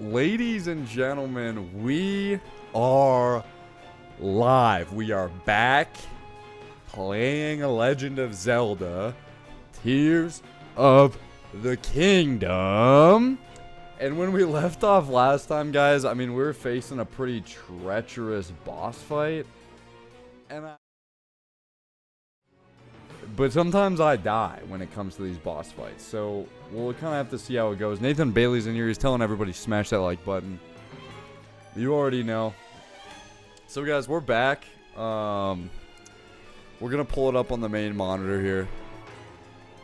ladies and gentlemen, we are live. We are back playing a Legend of Zelda Tears of the Kingdom. And when we left off last time, guys, I mean, we were facing a pretty treacherous boss fight. But sometimes I die when it comes to these boss fights. So we'll kind of have to see how it goes. Nathan Bailey's in here. He's telling everybody smash that like button. You already know. So guys, we're back. We're going to pull it up on the main monitor here.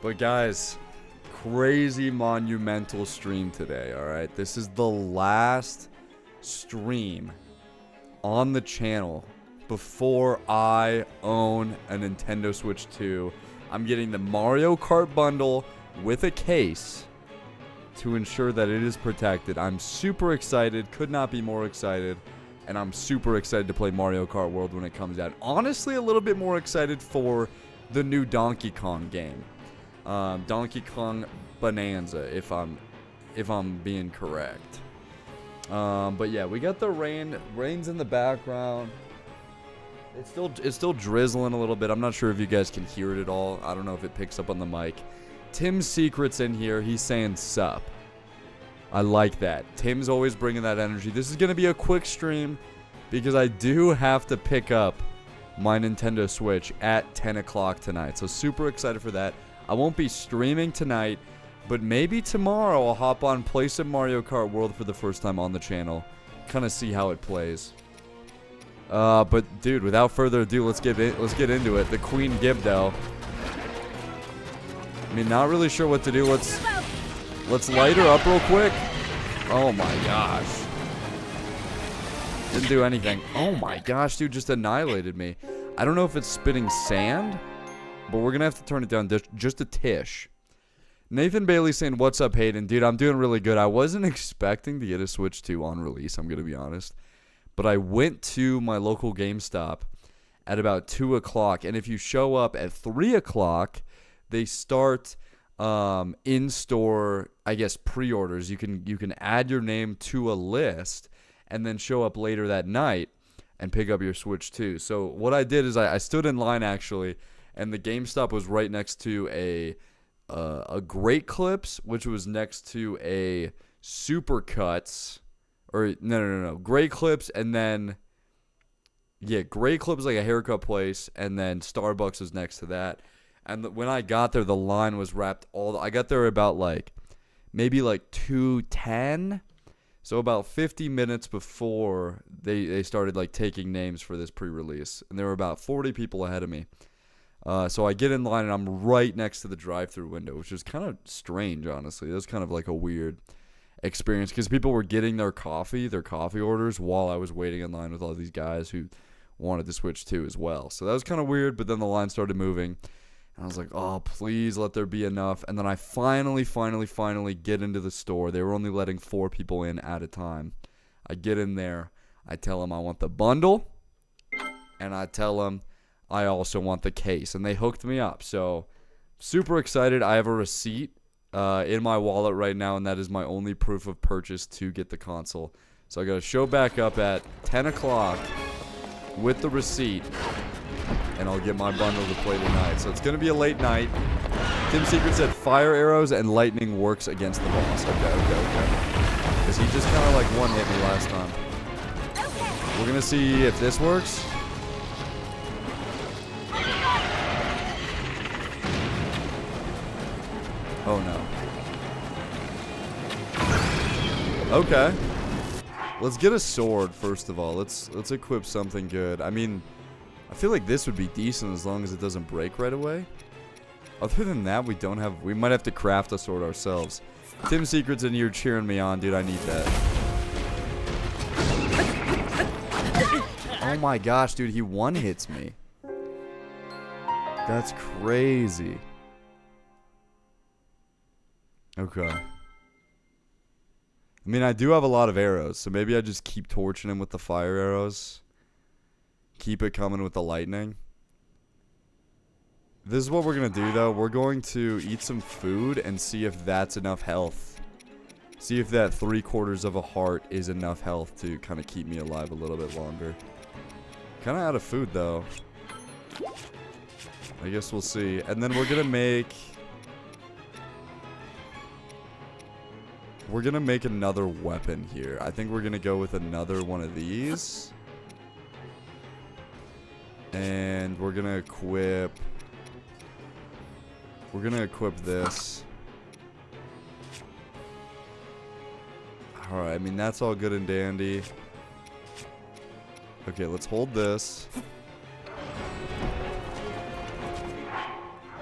But guys, crazy monumental stream today, alright? This is the last stream on the channel before I own a Nintendo Switch 2. I'm getting the Mario Kart bundle with a case to ensure that it is protected. I'm super excited, could not be more excited, and I'm super excited to play Mario Kart World when it comes out. Honestly, a little bit more excited for the new Donkey Kong game. Donkey Kong Bonanza, if I'm being correct. But yeah, we got the rain's in the background. It's still drizzling a little bit. I'm not sure if you guys can hear it at all. I don't know if it picks up on the mic. Tim's Secret's in here. He's saying sup. I like that. Tim's always bringing that energy. This is going to be a quick stream because I do have to pick up my Nintendo Switch at 10 o'clock tonight. So super excited for that. I won't be streaming tonight, but maybe tomorrow I'll hop on, play some Mario Kart World for the first time on the channel. Kind of see how it plays. But dude, without further ado, let's get into it. The Queen Gibdo. I mean, not really sure what to do. Let's light her up real quick. Oh my gosh. Didn't do anything. Oh my gosh, dude, just annihilated me. I don't know if it's spitting sand, but we're gonna have to turn it down just a tish. Nathan Bailey saying, "What's up, Hayden?" Dude, I'm doing really good. I wasn't expecting to get a Switch 2 on release, I'm gonna be honest. But I went to my local GameStop at about 2 o'clock. And if you show up at 3 o'clock, they start in-store, I guess, pre-orders. You can add your name to a list and then show up later that night and pick up your Switch 2. So what I did is I stood in line, actually, and the GameStop was right next to a Great Clips, which was next to a Super Cuts. Or, no. Gray Clips, and then, yeah, Gray Clips, like a haircut place, and then Starbucks was next to that. And when I got there, the line was wrapped I got there about, maybe 2:10. So about 50 minutes before they started, taking names for this pre-release. And there were about 40 people ahead of me. So I get in line, and I'm right next to the drive-thru window, which is kind of strange, honestly. It was kind of like a weird experience because people were getting their coffee orders while I was waiting in line with all these guys who wanted to Switch 2 as well. So that was kind of weird, but then the line started moving and I was like, oh, please let there be enough. And then I finally get into the store. They were only letting 4 people in at a time. I get in there, I tell them I want the bundle, and I tell them I also want the case, and they hooked me up. So super excited. I have a receipt in my wallet right now, and that is my only proof of purchase to get the console. So I gotta show back up at 10 o'clock with the receipt, and I'll get my bundle to play tonight. So it's gonna be a late night. Tim Secret said fire arrows and lightning works against the boss. Okay. Because he just kind of one hit me last time. We're gonna see if this works. Oh no. Okay. Let's get a sword first of all. Let's equip something good. I mean, I feel like this would be decent as long as it doesn't break right away. Other than that, we might have to craft a sword ourselves. Tim Secret's in here cheering me on, dude. I need that. Oh my gosh, dude, he one-hits me. That's crazy. Okay. I mean, I do have a lot of arrows, so maybe I just keep torching him with the fire arrows. Keep it coming with the lightning. This is what we're going to do, though. We're going to eat some food and see if that's enough health See if that 3/4 of a heart is enough health to kind of keep me alive a little bit longer. Kind of out of food, though. I guess we'll see. And then we're going to make... We're going to make another weapon here. I think we're going to go with another one of these. And we're going to equip... We're going to equip this. Alright, I mean, that's all good and dandy. Okay, let's hold this.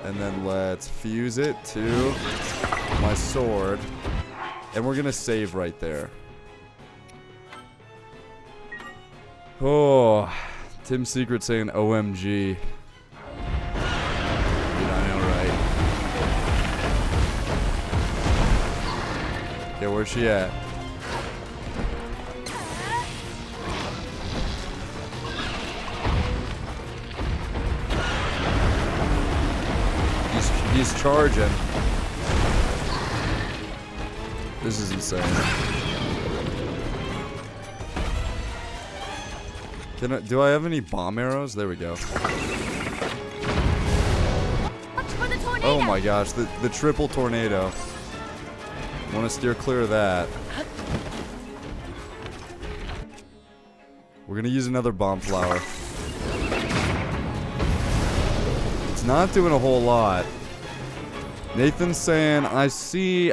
And then let's fuse it to my sword. And we're going to save right there. Oh, Tim's Secret saying OMG. Dude, I know, right? Okay, where's she at? He's charging. This is insane. Do I have any bomb arrows? There we go. Oh my gosh, the triple tornado. Want to steer clear of that. We're going to use another bomb flower. It's not doing a whole lot. Nathan's saying, I've seen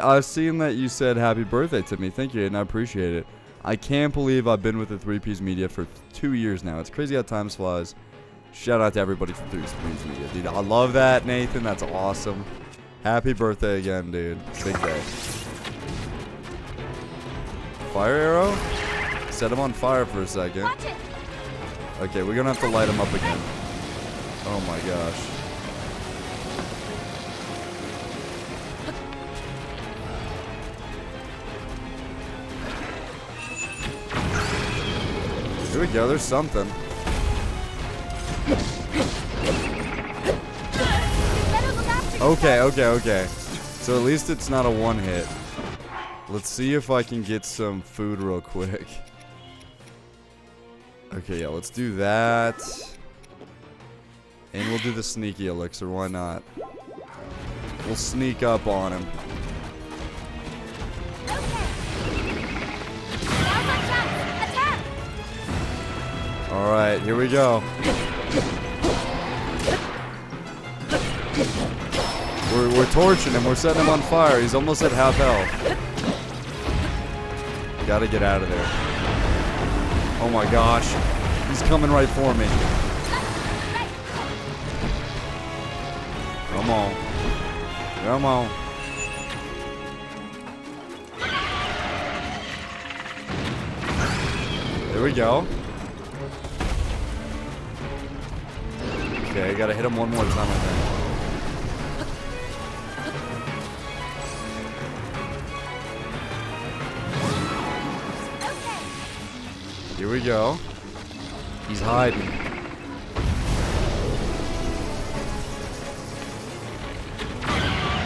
that you said happy birthday to me. Thank you, and I appreciate it. I can't believe I've been with the 3Ps Media for 2 years now. It's crazy how time flies. Shout out to everybody from 3Ps Media. Dude, I love that, Nathan. That's awesome. Happy birthday again, dude. Big day. Fire arrow? Set him on fire for a second. Okay, we're going to have to light him up again. Oh my gosh. Here we go, there's something. Okay. So at least it's not a one hit. Let's see if I can get some food real quick. Okay, yeah, let's do that. And we'll do the sneaky elixir, why not? We'll sneak up on him. Alright, here we go. We're torching him. We're setting him on fire. He's almost at half health. Gotta get out of there. Oh my gosh. He's coming right for me. Come on. Come on. There we go. Okay, I gotta hit him one more time, I think. Here we go. He's hiding.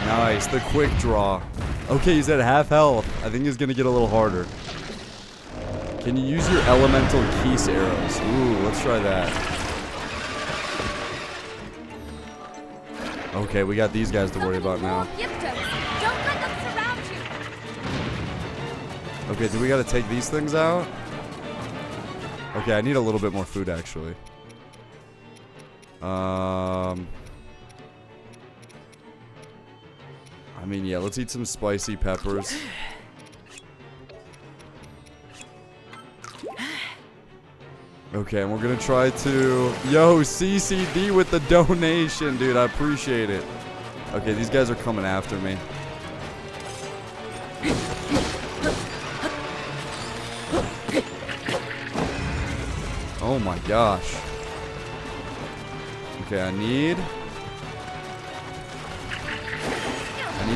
Nice, the quick draw. Okay, he's at half health. I think he's gonna get a little harder. Can you use your elemental Keese arrows? Ooh, let's try that. Okay, we got these guys to worry about now. Okay, do we gotta take these things out? Okay, I need a little bit more food, actually. I mean, yeah, let's eat some spicy peppers. Okay, and we're gonna try to... Yo, CCD with the donation, dude. I appreciate it. Okay, these guys are coming after me. Oh my gosh. Okay, I need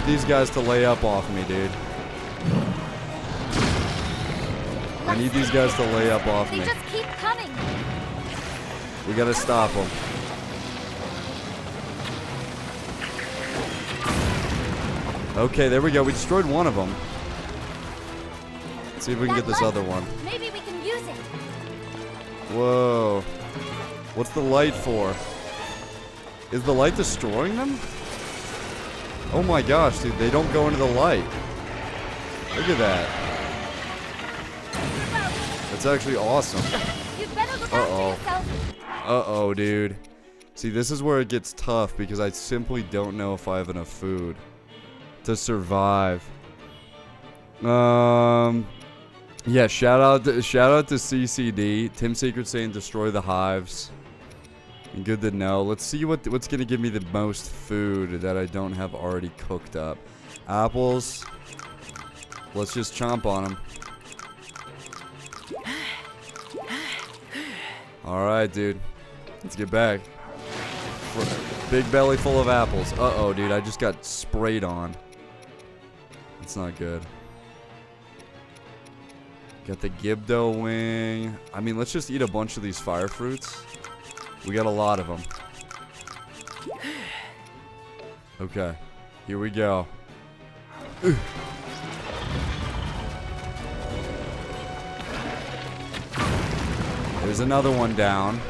these guys to lay up off me, dude. I need these guys to lay up off me. They just keep coming. We gotta stop them. Okay, there we go. We destroyed one of them. Let's see if we can get this other one. Maybe we can use it. Whoa. What's the light for? Is the light destroying them? Oh my gosh, dude. They don't go into the light. Look at that. That's actually awesome. You'd better look after yourself. Uh-oh, dude. See, this is where it gets tough because I simply don't know if I have enough food to survive. Yeah, shout out to CCD. Tim Secret saying destroy the hives. Good to know. Let's see what's gonna give me the most food that I don't have already cooked up. Apples. Let's just chomp on them. All right, dude. Let's get back. Big belly full of apples. Uh-oh, dude. I just got sprayed on. That's not good. Got the Gibdo wing. I mean, let's just eat a bunch of these fire fruits. We got a lot of them. Okay. Here we go. There's another one down.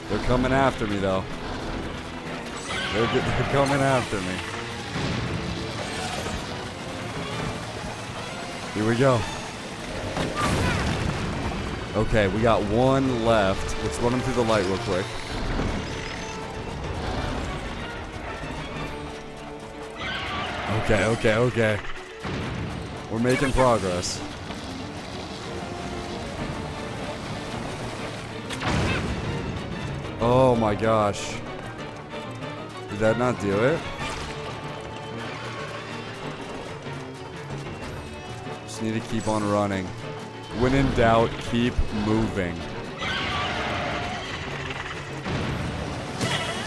They're coming after me, though. They're coming after me. Here we go. Okay, we got one left. Let's run them through the light real quick. Okay. We're making progress. Oh my gosh. Did that not do it? Just need to keep on running. When in doubt, keep moving.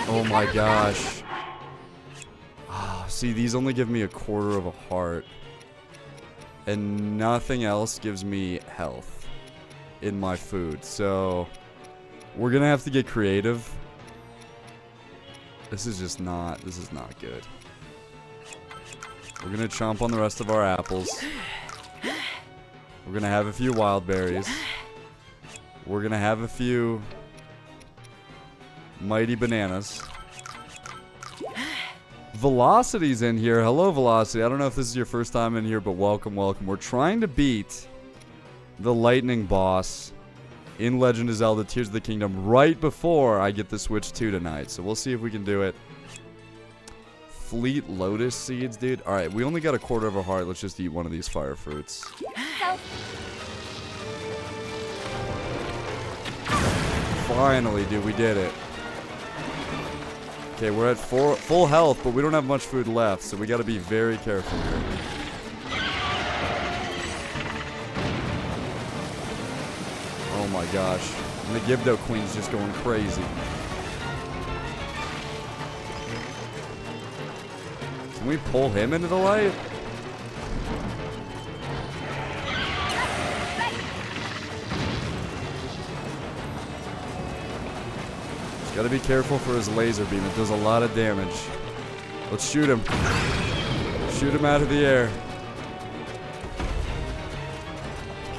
Oh my gosh. Ah, see, these only give me a quarter of a heart. And nothing else gives me health in my food. So, we're gonna have to get creative. This is not good. We're gonna chomp on the rest of our apples. We're gonna have a few wild berries. We're gonna have a few mighty bananas. Velocity's in here. Hello, Velocity. I don't know if this is your first time in here, but welcome. We're trying to beat the lightning boss in Legend of Zelda Tears of the Kingdom right before I get the Switch 2 tonight. So we'll see if we can do it. Fleet Lotus Seeds, dude. Alright, we only got a quarter of a heart. Let's just eat one of these fire fruits. Finally, dude, we did it. Okay, we're at full health, but we don't have much food left, so we gotta be very careful here. Oh my gosh. And the Gibdo Queen's just going crazy. Can we pull him into the light? Just gotta be careful for his laser beam. It does a lot of damage. Let's shoot him. Shoot him out of the air.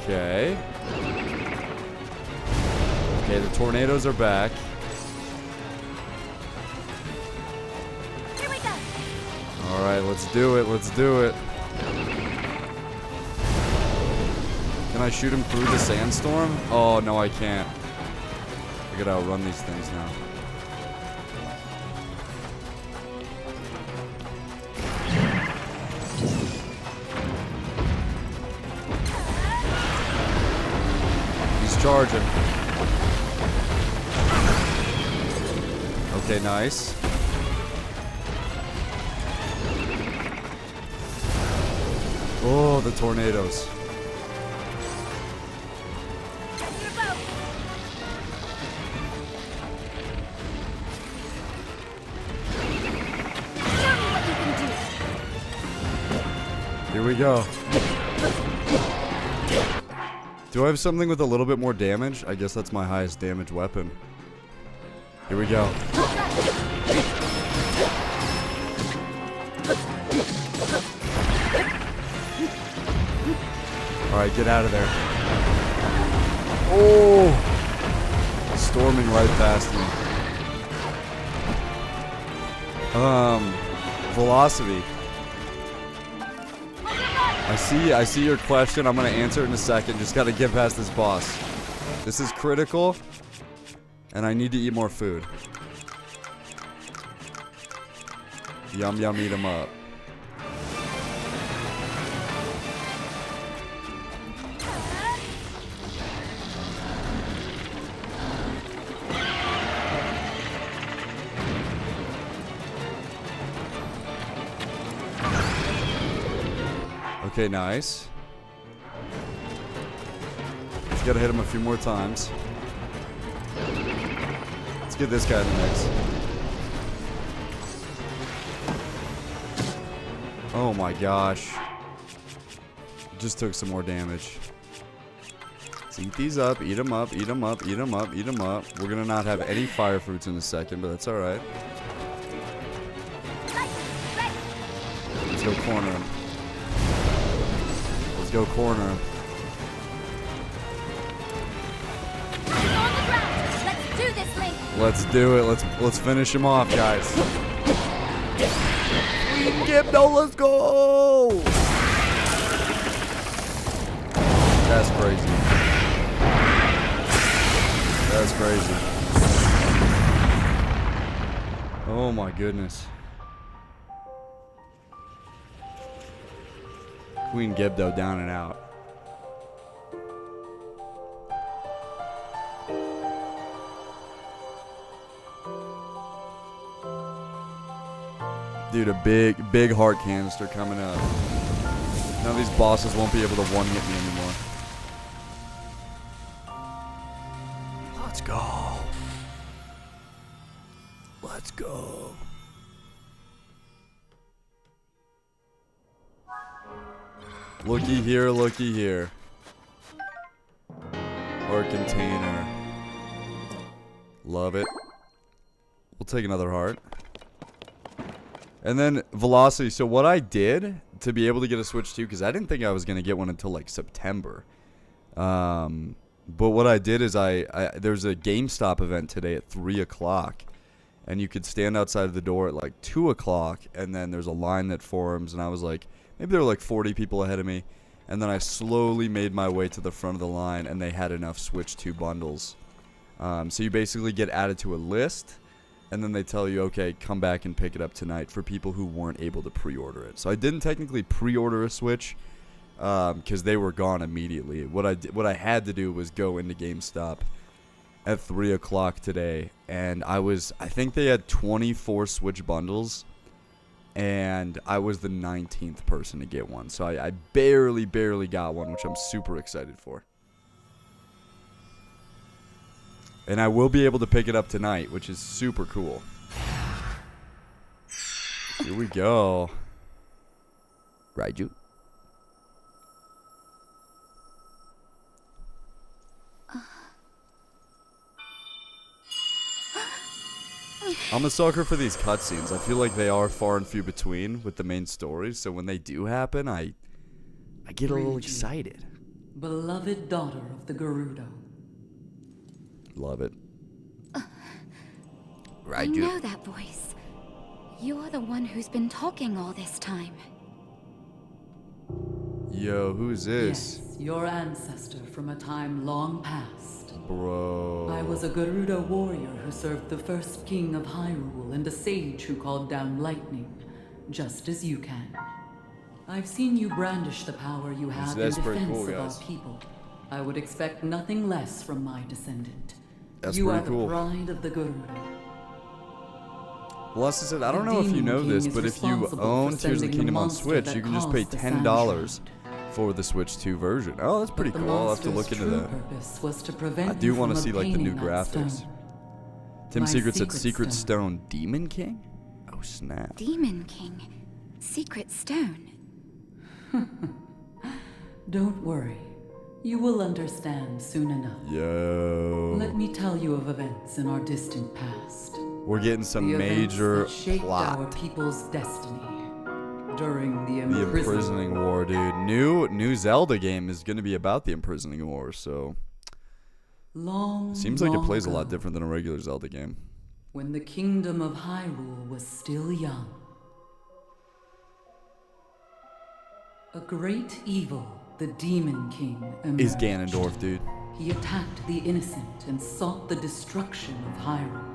Okay. Okay, the tornadoes are back. Here we go. Alright, let's do it. Can I shoot him through the sandstorm? Oh, no, I can't. I gotta outrun these things now. He's charging. Okay, nice. Oh, the tornadoes. Here we go. Do I have something with a little bit more damage? I guess that's my highest damage weapon. Here we go. Alright, get out of there. Oh! Storming right past me. Velocity. I see your question. I'm gonna answer it in a second. Just gotta get past this boss. This is critical. And I need to eat more food. Yum yum, eat 'em up. Okay, nice. Just gotta hit him a few more times. Let's get this guy in the mix. Oh my gosh. Just took some more damage. Let's eat these up, eat them up, eat them up, eat them up, eat them up. We're gonna not have any fire fruits in a second, but that's alright. Let's go corner him. Let's go corner him. Let's do this, Link. Let's do it. Let's finish him off, guys. No, let's go! That's crazy. That's crazy. Oh my goodness. Queen Gibdo down and out. Dude, a big heart canister coming up. None of these bosses won't be able to one-hit me anymore. Let's go. Let's go. Looky here, looky here. Heart container. Love it. We'll take another heart. And then velocity. So what I did to be able to get a Switch 2, because I didn't think I was going to get one until like September. But what I did is there's a GameStop event today at 3 o'clock. And you could stand outside of the door at like 2 o'clock. And then there's a line that forms. And I was like, maybe there were like 40 people ahead of me. And then I slowly made my way to the front of the line. And they had enough Switch 2 bundles. So you basically get added to a list. And then they tell you, okay, come back and pick it up tonight for people who weren't able to pre-order it. So I didn't technically pre-order a Switch because they were gone immediately. What I had to do was go into GameStop at 3 o'clock today, and I think they had 24 Switch bundles, and I was the 19th person to get one. So I barely got one, which I'm super excited for. And I will be able to pick it up tonight, which is super cool. Here we go. Raiju. I'm a sucker for these cutscenes. I feel like they are far and few between with the main stories. So when they do happen, I get a little excited. Beloved daughter of the Gerudo. Love it. I know that voice. You're the one who's been talking all this time. Yo, who's this? Yes, your ancestor from a time long past. Bro. I was a Gerudo warrior who served the first king of Hyrule and a sage who called down lightning, just as you can. I've seen you brandish the power you have in That's defense pretty cool, of guys. our people. I would expect nothing less from my descendant. That's you pretty are cool. the pride of the Gerudo. Velocity said, I don't The know if you Demon know this, King but is if you responsible own for Tears of the sending the Kingdom on monster Switch, that you can just pay caused the $10 Sand for the Switch 2 version. Oh, that's pretty The cool. I'll have to monster's look into true that. purpose was to prevent I do you want to from see like the new obtaining that graphics. stone. Tim My Secret said secret Secret stone. Stone Demon King? Oh, snap. Demon King. Secret Stone. Don't worry. You will understand soon enough. Yo. Let me tell you of events in our distant past. We're getting some The events major that shaped our plot. people's destiny. During the The imprisoning war, dude. New Zelda game is gonna be about the imprisoning war, so seems like it plays a lot different than a regular Zelda game. When the kingdom of Hyrule was still young, a great evil, the Demon King, emerged. Is Ganondorf, dude. He attacked the innocent and sought the destruction of Hyrule.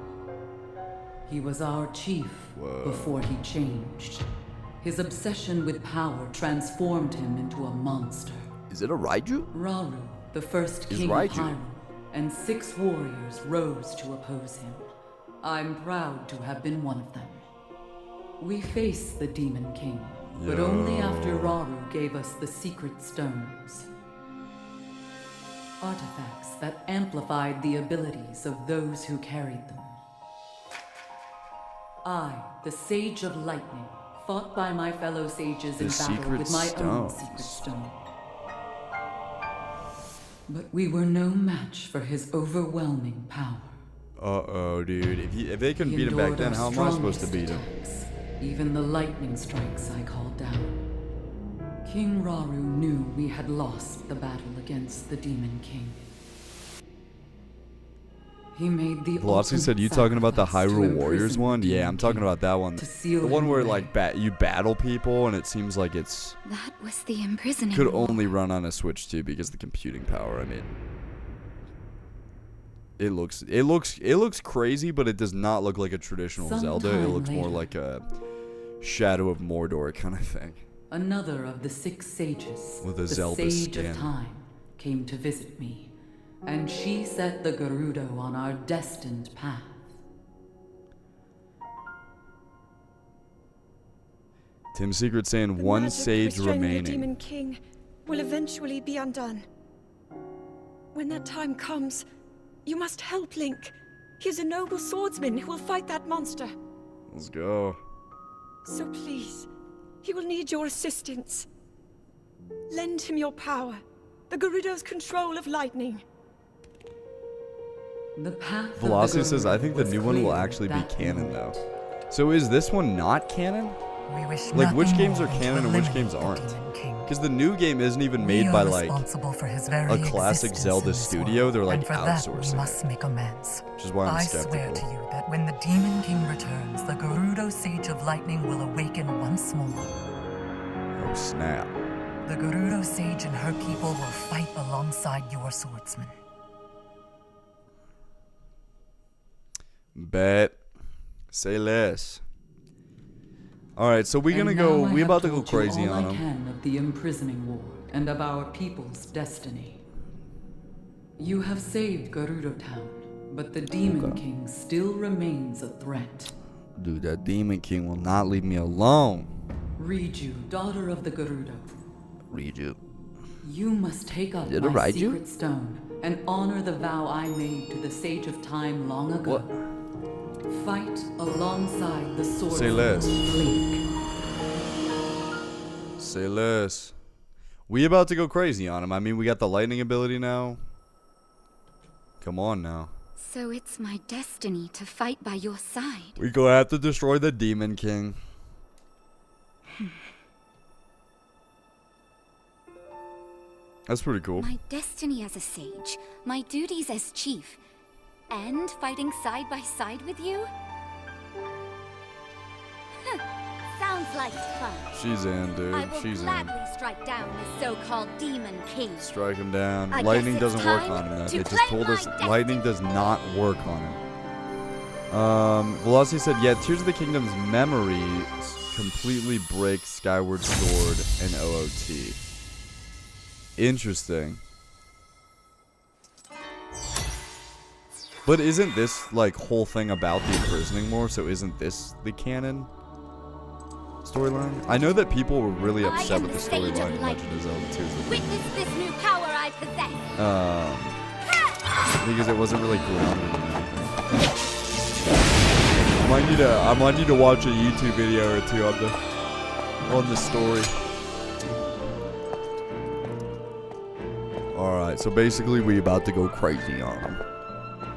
He was our chief before he changed. His obsession with power transformed him into a monster. Is it a Raiju? Rauru, the first king of Hyrule, and 6 warriors rose to oppose him. I'm proud to have been one of them. We faced the Demon King, but only after Rauru gave us the secret stones. Artifacts that amplified the abilities of those who carried them. I, the Sage of Lightning, fought by my fellow sages in battle with my own secret stone. But we were no match for his overwhelming power. Uh-oh, dude. If they couldn't beat him back then, how am I supposed to beat him? Even the lightning strikes I called down. King Rauru knew we had lost the battle against the Demon King. He made the Velocity said, you talking about the Hyrule Warriors one? Yeah, I'm talking about that one. The one where, like, you battle people, and it seems like it's... That was the imprisoning could war. only run on a Switch 2 because of the computing power. I mean... It looks crazy, but it does not look like a traditional Zelda. It looks more like a Shadow of Mordor kind of thing. Another of the 6 sages, with a the Zelda Sage skin. of Time, came to visit me. And she set the Gerudo on our destined path. Tim Secret saying one sage remaining. The Demon King will eventually be undone. When that time comes, you must help Link. He is a noble swordsman who will fight that monster. Let's go. So please, he will need your assistance. Lend him your power, the Gerudo's control of lightning. The path Velocity of the says, I think the was new one will clear actually be that canon, moment. though. So is this one not canon? We wish Like, which nothing games are more than to canon and which eliminate games the aren't? Demon King. Because the new game isn't even We made are by, like, responsible for his very a classic existence Zelda in this studio. world, They're, like, and for that outsourcing we must it. make amends. Which is why I'm I skeptical. swear to you that when the Demon King returns, the Gerudo Sage of Lightning will awaken once more. Oh, snap. The Gerudo Sage and her people will fight alongside your swordsman. Bet. Say less. Alright, so we're gonna And go. now I We have about to go told you crazy all on I him. can of the imprisoning war and of our people's destiny. You have saved Gerudo Town, but the Demon King still remains a threat. Dude, that Demon King will not leave me alone. Riju, daughter of the Gerudo, Read you. you must take up Did it my ride you? secret stone and honor the vow I made to the Sage of Time long ago. What? Fight alongside the sword. Say less. Link. Say less. We about to go crazy on him. I mean, we got the lightning ability now. Come on now. So it's my destiny to fight by your side. We gonna have to destroy the Demon King. That's pretty cool. My destiny as a sage, my duties as chief, and fighting side by side with you? Sounds like fun. She's in, I dude. will She's in. gladly strike down the so-called Demon King. Strike him down. I Lightning guess it's doesn't work time on him. Though. to They just claim told my us destiny. lightning does not work on him. Velocity said, yeah, Tears of the Kingdom's memory completely breaks Skyward Sword and OOT. Interesting. But isn't this, like, whole thing about the imprisoning war? So isn't this the canon storyline? I know that people were really I upset am with the the Sage of storyline in Lightning. Legend of Zelda Tears of the Witness this new power I possess. Because it wasn't really grounded in anything. I might need to watch a YouTube video or two on the story. Alright, so basically we about to go crazy on them.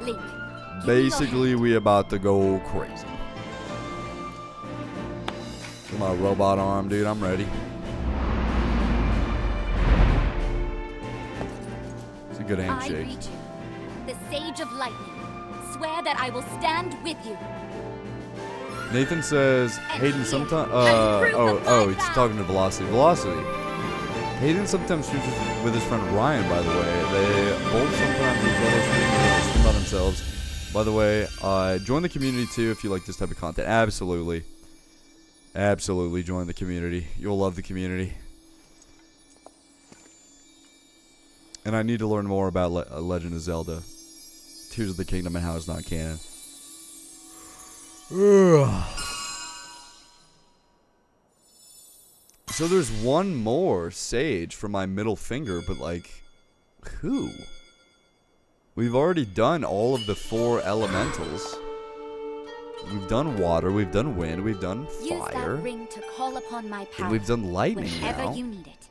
Link, give me your Basically hand. we about to go crazy. With my robot arm, dude. I'm ready. It's a good I, handshake. Riju, the Sage of Lightning, swear that I will stand with you. Nathan says, Hayden sometimes. He's talking to Velocity. Velocity. Hayden sometimes streams with his friend Ryan, by the way. They both sometimes use other stream by themselves. By the way, join the community too if you like this type of content. Absolutely. Absolutely join the community. You'll love the community. And I need to learn more about Legend of Zelda. Tears of the Kingdom and how it's not canon. So there's one more sage for my middle finger, but like, who? We've already done all of the 4 elementals. We've done water, we've done wind, we've done Use fire. that ring to call upon my power. And we've done lightning whenever now. you need it.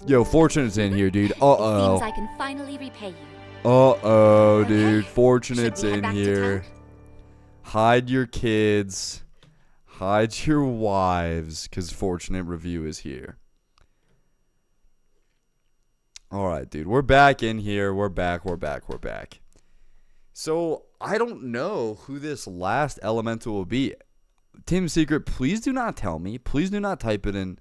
Yo, Fortunate's in here, dude. Seems Uh-oh. I can finally repay you. Uh-oh, dude. Okay. Fortunate's Should we head in back to here. town? Hide your kids. Hide your wives, because Fortunate Review is here. Alright, dude. We're back in here. We're back. So, I don't know who this last elemental will be. Team Secret, please do not tell me. Please do not type it in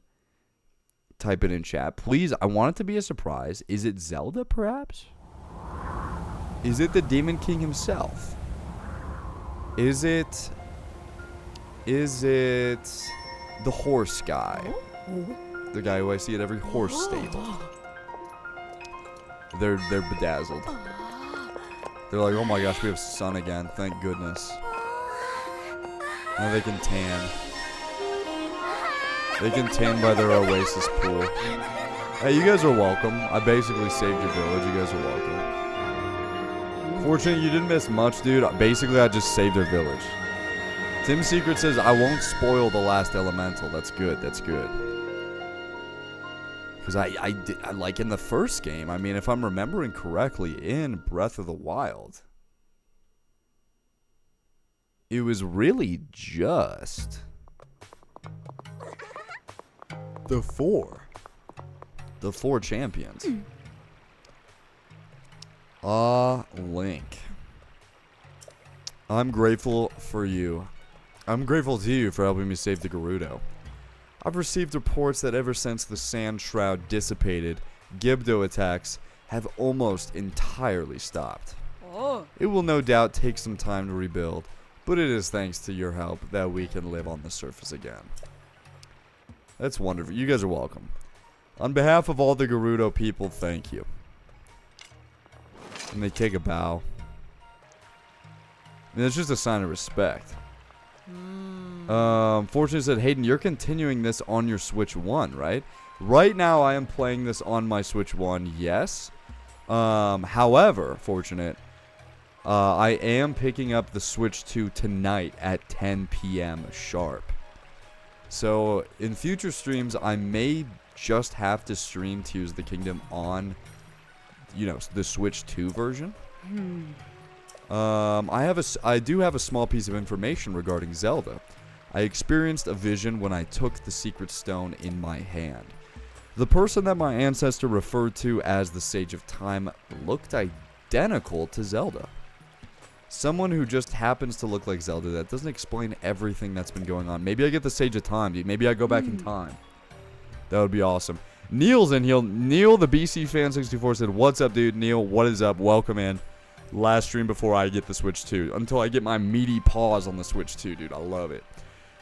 chat. Please, I want it to be a surprise. Is it Zelda, perhaps? Is it the Demon King himself? Is it the horse guy? The guy who I see at every horse stable. They're bedazzled. They're like, oh my gosh, we have sun again. Thank goodness. Now they can tan. They can tan by their oasis pool. Hey, you guys are welcome. I basically saved your village. You guys are welcome. Fortunately, you didn't miss much, dude. Basically, I just saved their village. Tim Secret says, I won't spoil the last elemental. That's good. That's good. Because I like in the first game, I mean, if I'm remembering correctly, in Breath of the Wild, it was really just the four champions. Link. I'm grateful for you. I'm grateful to you for helping me save the Gerudo. I've received reports that ever since the Sand Shroud dissipated, Gibdo attacks have almost entirely stopped. Oh. It will no doubt take some time to rebuild, but it is thanks to your help that we can live on the surface again. That's wonderful. You guys are welcome. On behalf of all the Gerudo people, thank you. And they take a bow. And it's just a sign of respect. Fortunate said, Hayden, you're continuing this on your Switch 1, right? Right now, I am playing this on my Switch 1, yes. However, Fortunate, I am picking up the Switch 2 tonight at 10 p.m. sharp. So, in future streams, I may just have to stream Tears of the Kingdom on, you know, the Switch 2 version. I do have a small piece of information regarding Zelda. I experienced a vision when I took the secret stone in my hand. The person that my ancestor referred to as the Sage of Time looked identical to Zelda. Someone who just happens to look like Zelda. That doesn't explain everything that's been going on. Maybe I get the Sage of Time, dude. Maybe I go back in time. That would be awesome. Neil's in here. Neil, the BC Fan 64 said, "What's up, dude?" Neil, what is up? Welcome in. Last stream before I get the Switch 2. Until I get my meaty paws on the Switch 2, dude. I love it.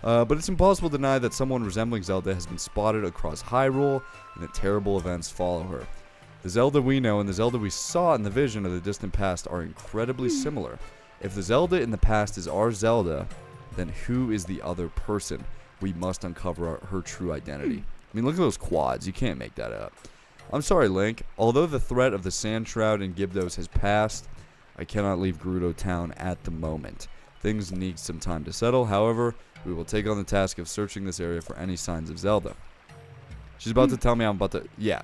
But it's impossible to deny that someone resembling Zelda has been spotted across Hyrule, and that terrible events follow her. The Zelda we know and the Zelda we saw in the vision of the distant past are incredibly similar. If the Zelda in the past is our Zelda, then who is the other person? We must uncover her true identity. I mean, look at those quads. You can't make that up. I'm sorry, Link. Although the threat of the Sand Shroud and Gibdos has passed, I cannot leave Gerudo Town at the moment. Things need some time to settle. However, we will take on the task of searching this area for any signs of Zelda. She's about to tell me I'm about to... Yeah.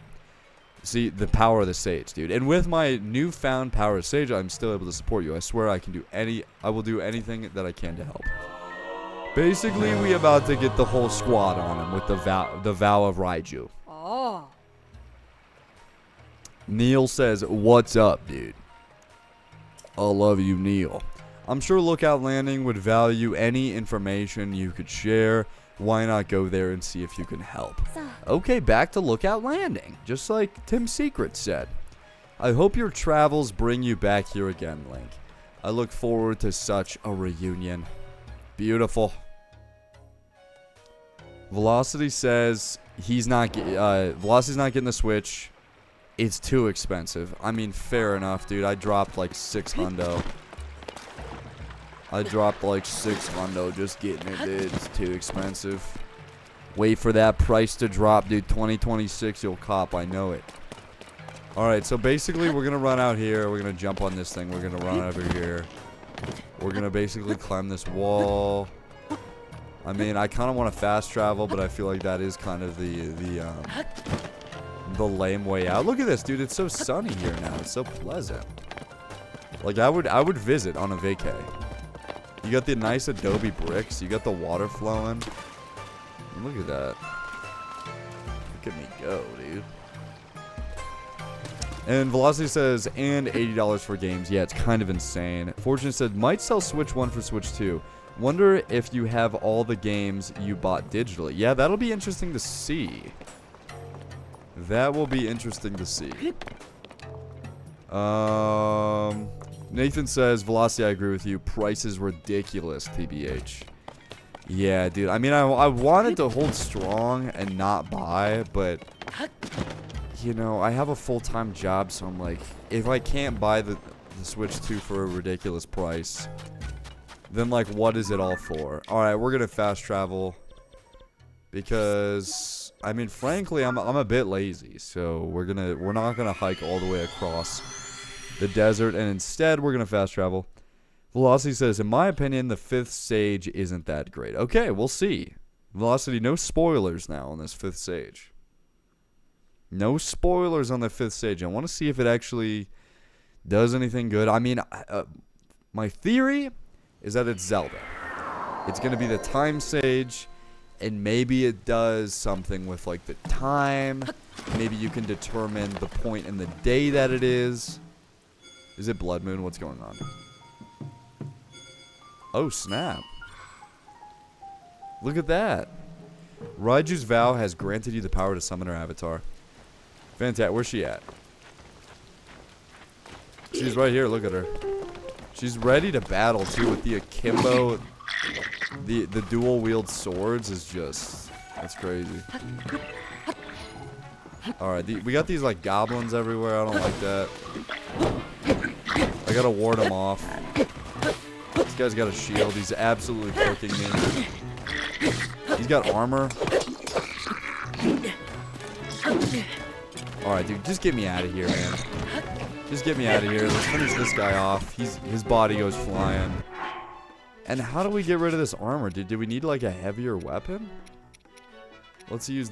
See, the power of the Sage, dude. And with my newfound power of Sage, I'm still able to support you. I swear I will do anything that I can to help. Basically, we about to get the whole squad on him with the vow of Raiju. Oh. Neil says, "What's up, dude?" I love you, Neil. I'm sure Lookout Landing would value any information you could share. Why not go there and see if you can help? Okay, back to Lookout Landing, just like Tim's Secret said. I hope your travels bring you back here again, Link. I look forward to such a reunion. Beautiful. Velocity says Velocity's not getting the Switch. It's too expensive. I mean, fair enough, dude. I dropped like $600. Just getting it, dude. It's too expensive. Wait for that price to drop, dude. 2026, you'll cop. I know it. Alright, so basically, we're going to run out here. We're going to jump on this thing. We're going to run over here. We're going to basically climb this wall. I mean, I kind of want to fast travel, but I feel like that is kind of the lame way out. Look at this, dude. It's so sunny here now. It's so pleasant. Like, I would visit on a vacay. You got the nice adobe bricks. You got the water flowing. Look at that. Look at me go, dude. And Velocity says, and $80 for games. Yeah, it's kind of insane. Fortune said, might sell Switch 1 for Switch 2. Wonder if you have all the games you bought digitally. Yeah, that'll be interesting to see. That will be interesting to see. Nathan says, Velocity, I agree with you. Price is ridiculous, TBH. Yeah, dude. I mean, I wanted to hold strong and not buy, but, you know, I have a full-time job, so I'm like, if I can't buy the Switch 2 for a ridiculous price, then, like, what is it all for? Alright, we're gonna fast travel. Because, I mean, frankly, I'm a bit lazy. So, we're not gonna hike all the way across the desert. And instead, we're gonna fast travel. Velocity says, in my opinion, the 5th stage isn't that great. Okay, we'll see. Velocity, no spoilers now on this 5th stage. No spoilers on the 5th stage. I want to see if it actually does anything good. I mean, my theory is that it's Zelda. It's going to be the time stage, and maybe it does something with, like, the time. Maybe you can determine the point in the day that it is. Is it Blood Moon? What's going on? Oh, snap. Look at that. Raiju's vow has granted you the power to summon her avatar. Fantastic. Where's she at? She's right here. Look at her. She's ready to battle, too, with the akimbo. The dual wield swords is just... That's crazy. Alright, we got these, like, goblins everywhere. I don't like that. I gotta ward them off. This guy's got a shield. He's absolutely cooking me. He's got armor. Alright, dude. Just get me out of here, man. Just get me out of here. Let's finish this guy off. His body goes flying. And how do we get rid of this armor? Did we need, like, a heavier weapon? Let's use...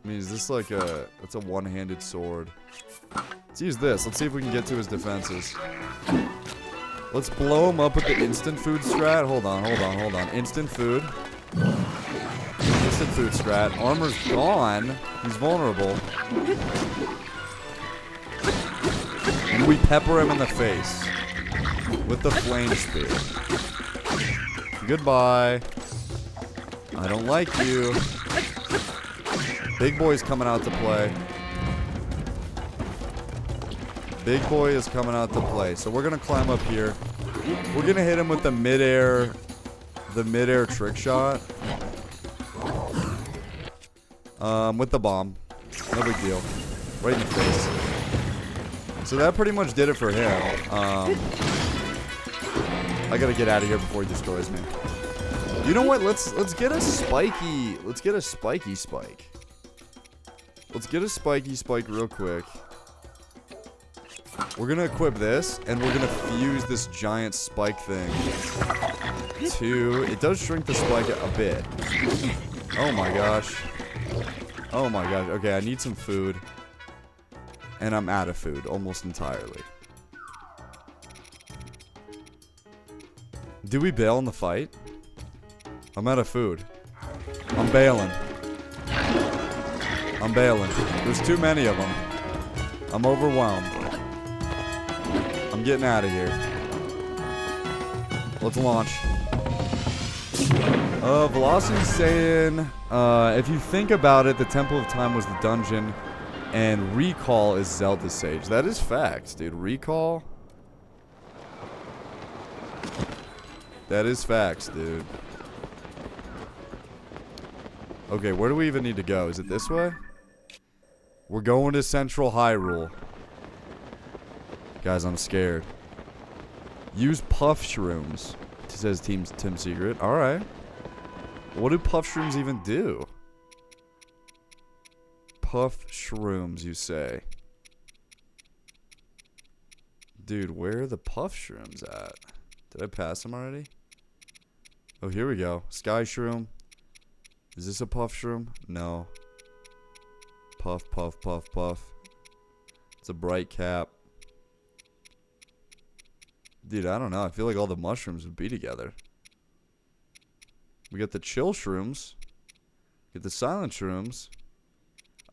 I mean, is this like a... That's a one-handed sword. Let's use this. Let's see if we can get to his defenses. Let's blow him up with the instant food strat. Hold on. Instant food. Instant food strat. Armor's gone. He's vulnerable. And we pepper him in the face with the flame spear. Goodbye. I don't like you. Big boy's coming out to play. Big boy is coming out to play. So we're gonna climb up here. We're gonna hit him with the midair trick shot. With the bomb. No big deal. Right in the face. So that pretty much did it for him. I gotta get out of here before he destroys me. You know what? Let's get a spiky. Let's get a spiky spike. Let's get a spiky spike real quick. We're gonna equip this, and we're gonna fuse this giant spike thing to... It does shrink the spike a bit. Oh my gosh. Oh my gosh. Okay, I need some food. And I'm out of food almost entirely. Do we bail in the fight? I'm out of food. I'm bailing. I'm bailing. There's too many of them. I'm overwhelmed. I'm getting out of here. Let's launch. Velocity's saying, if you think about it, the Temple of Time was the dungeon, and Recall is Zelda Sage. That is facts, dude. Recall? That is facts, dude. Okay, where do we even need to go? Is it this way? We're going to Central Hyrule. Guys, I'm scared. Use puff shrooms, says Tim Secret. Alright. What do puff shrooms even do? Puff shrooms, you say. Dude, where are the puff shrooms at? Did I pass them already? Oh, here we go. Sky shroom. Is this a puff shroom? No. Puff, puff, puff, puff. It's a bright cap. Dude, I don't know. I feel like all the mushrooms would be together. We got the chill shrooms. Get the silent shrooms.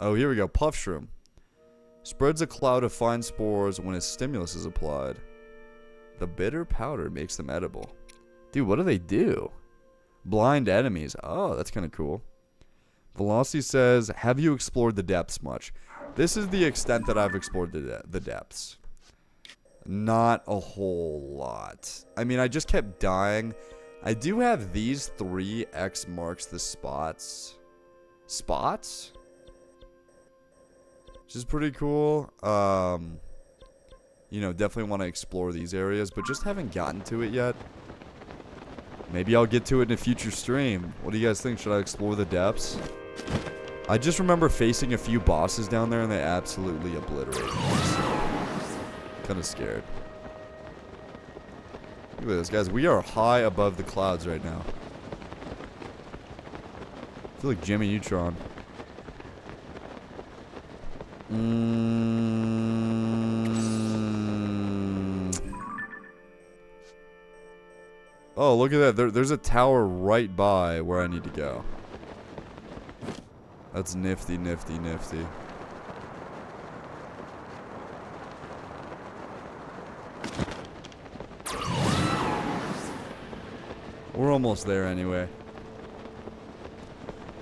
Oh, here we go. Puff shroom. Spreads a cloud of fine spores when a stimulus is applied. The bitter powder makes them edible. Dude, what do they do? Blind enemies. Oh, that's kind of cool. Velocity says, have you explored the depths much? This is the extent that I've explored the depths. Not a whole lot. I mean, I just kept dying. I do have these 3 X marks the spots. Spots? Which is pretty cool. You know, definitely want to explore these areas, but just haven't gotten to it yet. Maybe I'll get to it in a future stream. What do you guys think? Should I explore the depths? I just remember facing a few bosses down there and they absolutely obliterated me. So, kind of scared. Look at this, guys. We are high above the clouds right now. I feel like Jimmy Neutron. Oh, look at that. There's a tower right by where I need to go. That's nifty, nifty, nifty. We're almost there anyway.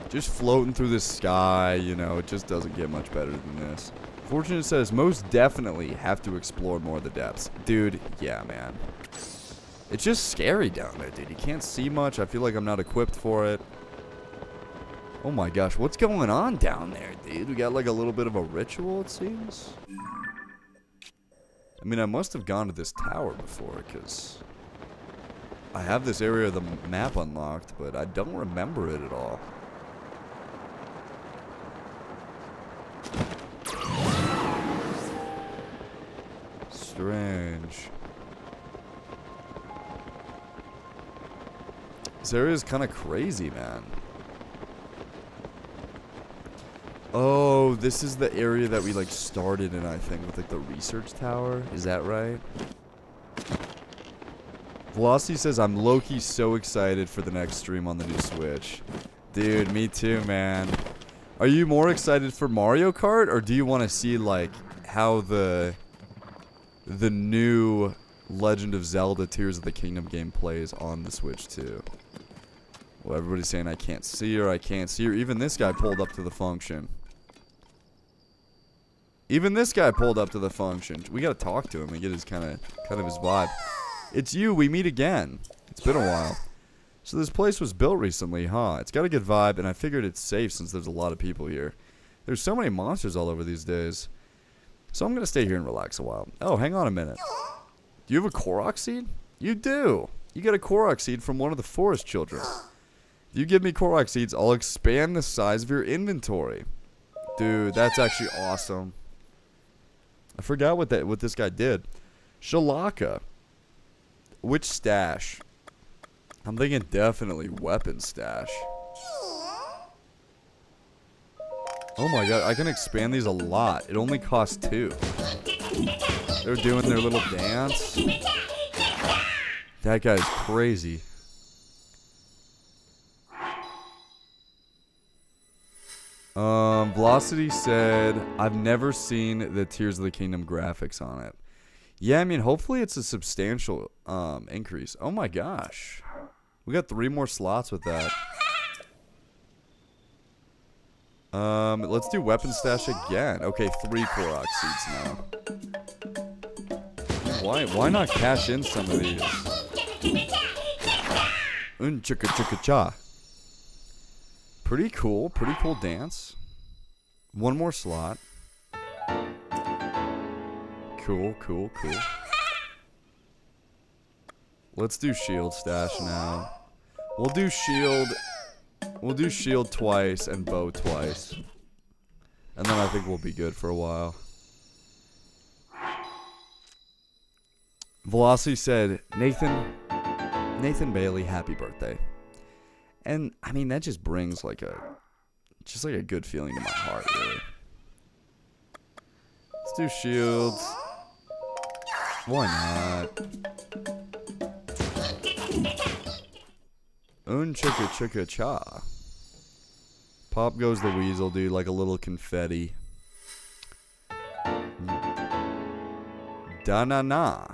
Just floating through the sky, you know, it just doesn't get much better than this. Fortune says, most definitely have to explore more of the depths. Dude, yeah, man. It's just scary down there, dude. You can't see much. I feel like I'm not equipped for it. Oh my gosh, what's going on down there, dude? We got like a little bit of a ritual, it seems. I mean, I must have gone to this tower before, because I have this area of the map unlocked, but I don't remember it at all. Strange. This area is kind of crazy, man. Oh, this is the area that we like started in, I think, with like the research tower. Is that right? Velocity says, I'm low-key so excited for the next stream on the new Switch. Dude, me too, man. Are you more excited for Mario Kart, or do you want to see like how the new Legend of Zelda Tears of the Kingdom game plays on the Switch too? Well, everybody's saying I can't see her, I can't see her. Even this guy pulled up to the function. Even this guy pulled up to the function. We gotta talk to him and get his kind of his vibe. It's you, we meet again. It's been a while. So this place was built recently, huh? It's got a good vibe, and I figured it's safe since there's a lot of people here. There's so many monsters all over these days. So I'm gonna stay here and relax a while. Oh, hang on a minute. Do you have a Korok seed? You do. You got a Korok seed from one of the forest children. If you give me Korok seeds, I'll expand the size of your inventory. Dude, that's actually awesome. I forgot what this guy did. Shalaka. Which stash? I'm thinking definitely weapon stash. Oh my god, I can expand these a lot. It only costs 2. They're doing their little dance. That guy's crazy. Velocity said, I've never seen the Tears of the Kingdom graphics on it. Yeah, I mean, hopefully it's a substantial increase. Oh my gosh. We got 3 more slots with that. Let's do weapon stash again. Okay, 3 Korok seeds now. Why not cash in some of these? Chicka chicka cha. Pretty cool dance. 1 more slot. Cool. Let's do shield stash now. We'll do shield twice and bow twice. And then I think we'll be good for a while. Velocity said, Nathan Bailey, happy birthday. And I mean, that just brings like a good feeling to my heart, really. Let's do shields. Why not? Chicka chicka cha. Pop goes the weasel, dude, like a little confetti. Da-na-na.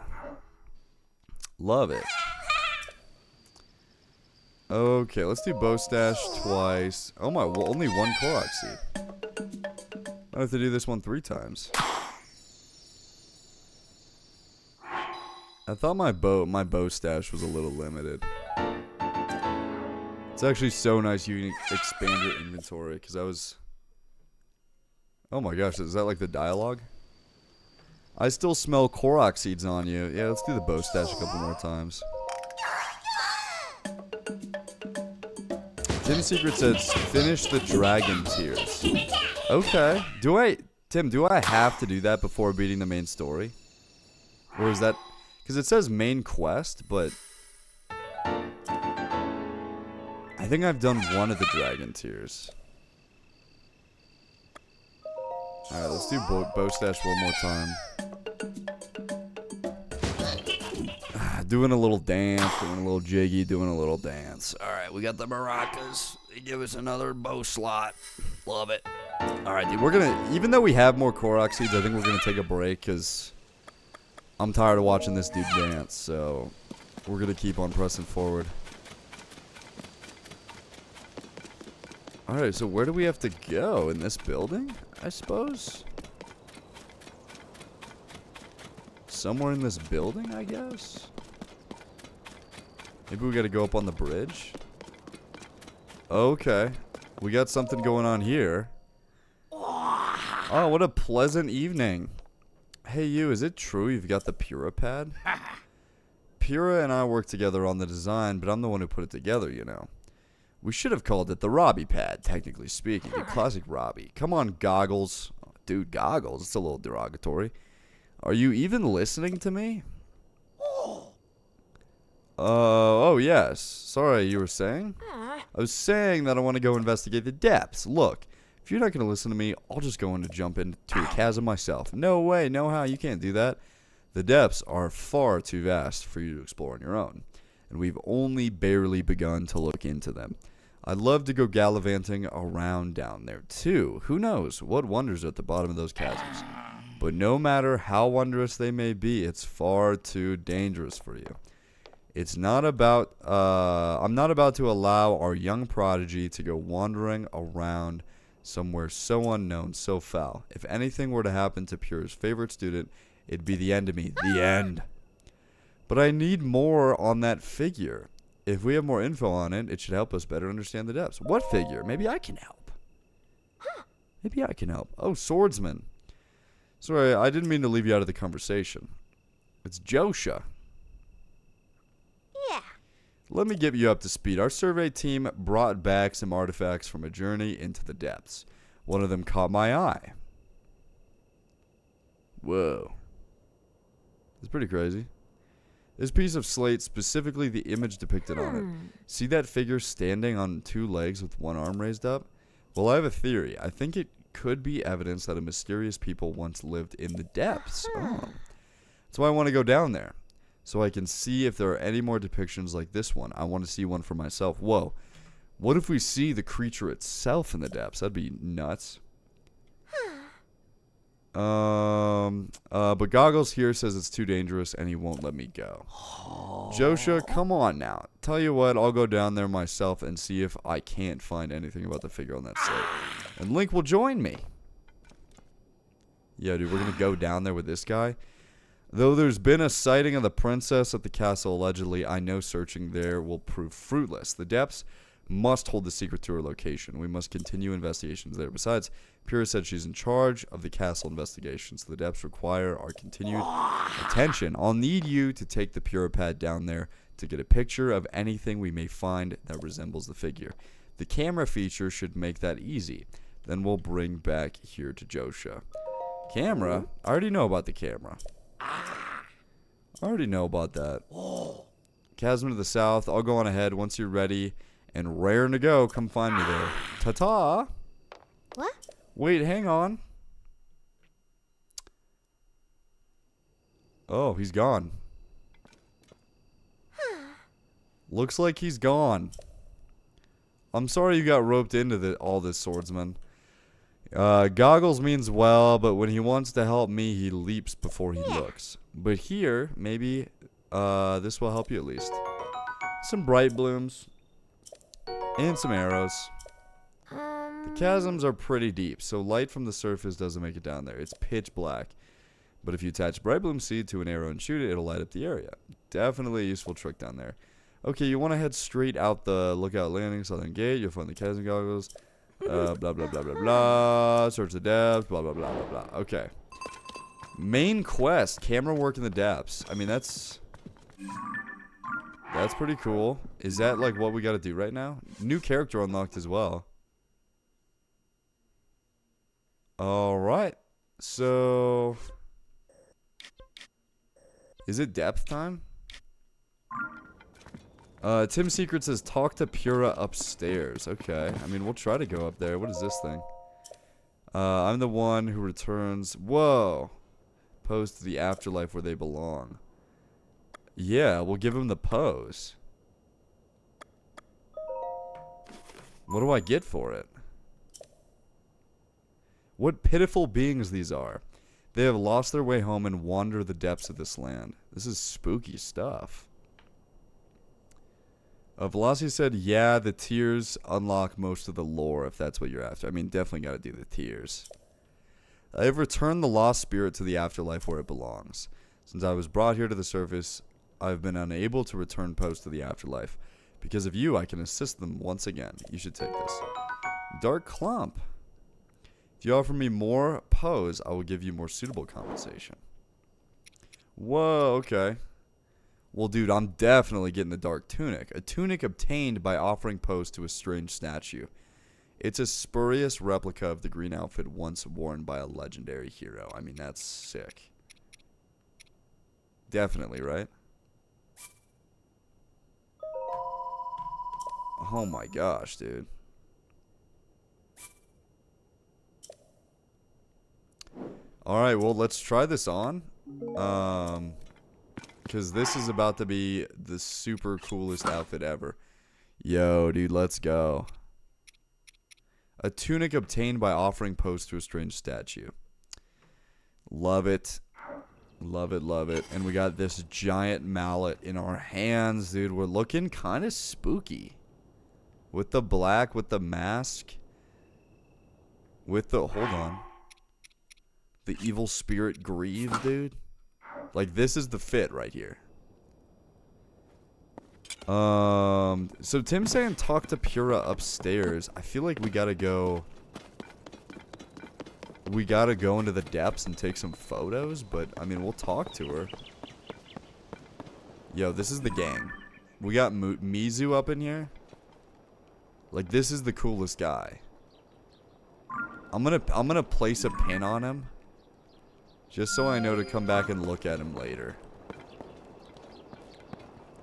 Love it. Okay, let's do bow stash twice. Oh my, well, only 1 Korok seed. I have to do this one 3 times. I thought my bow stash was a little limited. It's actually so nice you can expand your inventory, because I was... Oh my gosh, is that like the dialogue? I still smell Korok seeds on you. Yeah, let's do the bow stash a couple more times. Tim Secret says, finish the Dragon Tears. Okay. Tim, do I have to do that before beating the main story? Or is that... Because it says main quest, but... I think I've done 1 of the Dragon Tears. Alright, let's do bow stash one more time. Doing a little dance, doing a little jiggy, doing a little dance. Alright, we got the maracas. They give us another bow slot. Love it. Alright, dude, we're gonna... Even though we have more Korok seeds, I think we're gonna take a break, because... I'm tired of watching this dude dance, so... We're gonna keep on pressing forward. Alright, so where do we have to go? In this building, I suppose? Somewhere in this building, I guess? Maybe we gotta go up on the bridge? Okay. We got something going on here. Oh, what a pleasant evening. Hey you, is it true you've got the Pura pad? Pura and I worked together on the design, but I'm the one who put it together, you know. We should have called it the Robbie pad, technically speaking. The classic Robbie. Come on, Goggles. Dude, Goggles, it's a little derogatory. Are you even listening to me? Oh, yes. Sorry, you were saying? I was saying that I want to go investigate the depths. Look, if you're not going to listen to me, I'll just go in to jump into a chasm myself. No way, no how, you can't do that. The depths are far too vast for you to explore on your own, and we've only barely begun to look into them. I'd love to go gallivanting around down there, too. Who knows what wonders are at the bottom of those chasms. But no matter how wondrous they may be, it's far too dangerous for you. It's not about, I'm not about to allow our young prodigy to go wandering around somewhere so unknown, so foul. If anything were to happen to Pure's favorite student, it'd be the end of me. The end. But I need more on that figure. If we have more info on it, it should help us better understand the depths. What figure? Maybe I can help. Maybe I can help. Oh, swordsman. Sorry, I didn't mean to leave you out of the conversation. It's Josha. Yeah. Let me get you up to speed. Our survey team brought back some artifacts from a journey into the depths. One of them caught my eye. Whoa. It's pretty crazy. This piece of slate, specifically the image depicted on it. See that figure standing on 2 legs with one arm raised up? Well, I have a theory. I think it could be evidence that a mysterious people once lived in the depths. Oh. That's why I want to go down there. so I can see if there are any more depictions like this one. I want to see one for myself. Whoa. What if we see the creature itself in the depths? That'd be nuts. But Goggles here says it's too dangerous and he won't let me go. Joshua, come on now. Tell you what, I'll go down there myself and see if I can't find anything about the figure on that site. And Link will join me. Yeah, dude, we're gonna go down there with this guy. Though there's been a sighting of the princess at the castle allegedly, I know searching there will prove fruitless. The depths must hold the secret to her location. We must continue investigations there. Besides, Pyrrha said she's in charge of the castle investigations. So the depths require our continued attention. I'll need you to take the Pyrrha pad down there to get a picture of anything we may find that resembles the figure. The camera feature should make that easy. Then we'll bring back here to Joshua. Camera? I already know about the camera. I already know about that. Chasm to the south. I'll go on ahead once you're ready and raring to go. Come find me there. Ta-ta. What? Wait, hang on. Oh, he's gone. Looks like he's gone. I'm sorry you got roped into all this, swordsman. Goggles means well, but when he wants to help me, he leaps before he looks. But here, maybe this will help you at least. Some bright blooms. And some arrows. The chasms are pretty deep, so light from the surface doesn't make it down there. It's pitch black. But if you attach bright bloom seed to an arrow and shoot it, it'll light up the area. Definitely a useful trick down there. Okay, you want to head straight out the lookout landing, southern gate. You'll find the chasm goggles. Blah, blah, blah, blah, blah. Search the depths. Blah, blah, blah, blah, blah. Okay. Main quest. Camera work in the depths. I mean, that's pretty cool. Is that like what we got to do right now? New character unlocked as well. Alright. So... is it depth time? Tim Secret says, talk to Pyrrha upstairs. Okay. I mean, we'll try to go up there. What is this thing? I'm the one who returns... whoa. Pose to the afterlife where they belong. Yeah, we'll give him the pose. What do I get for it? What pitiful beings these are. They have lost their way home and wander the depths of this land. This is spooky stuff. Velocity said, yeah, the tears unlock most of the lore if that's what you're after. I mean, definitely got to do the tears. I have returned the lost spirit to the afterlife where it belongs. Since I was brought here to the surface, I've been unable to return post to the afterlife. Because of you, I can assist them once again. You should take this. Dark Clump. If you offer me more pose, I will give you more suitable compensation. Whoa, okay. Well, dude, I'm definitely getting the Dark Tunic. A tunic obtained by offering pose to a strange statue. It's a spurious replica of the green outfit once worn by a legendary hero. I mean, that's sick. Definitely, right? Oh my gosh, dude. Alright, well, let's try this on. Because this is about to be the super coolest outfit ever. Yo, dude, let's go. A tunic obtained by offering pose to a strange statue. Love it. Love it, love it. And we got this giant mallet in our hands, dude. We're looking kind of spooky. With the black, with the mask. With the... hold on. The evil spirit grieves, dude. Like, this is the fit right here. So Tim's saying talk to Pyrrha upstairs. I feel like we gotta go... we gotta go into the depths and take some photos, but, I mean, we'll talk to her. Yo, this is the gang. We got Mizu up in here. Like, this is the coolest guy. I'm gonna place a pin on him. Just so I know to come back and look at him later.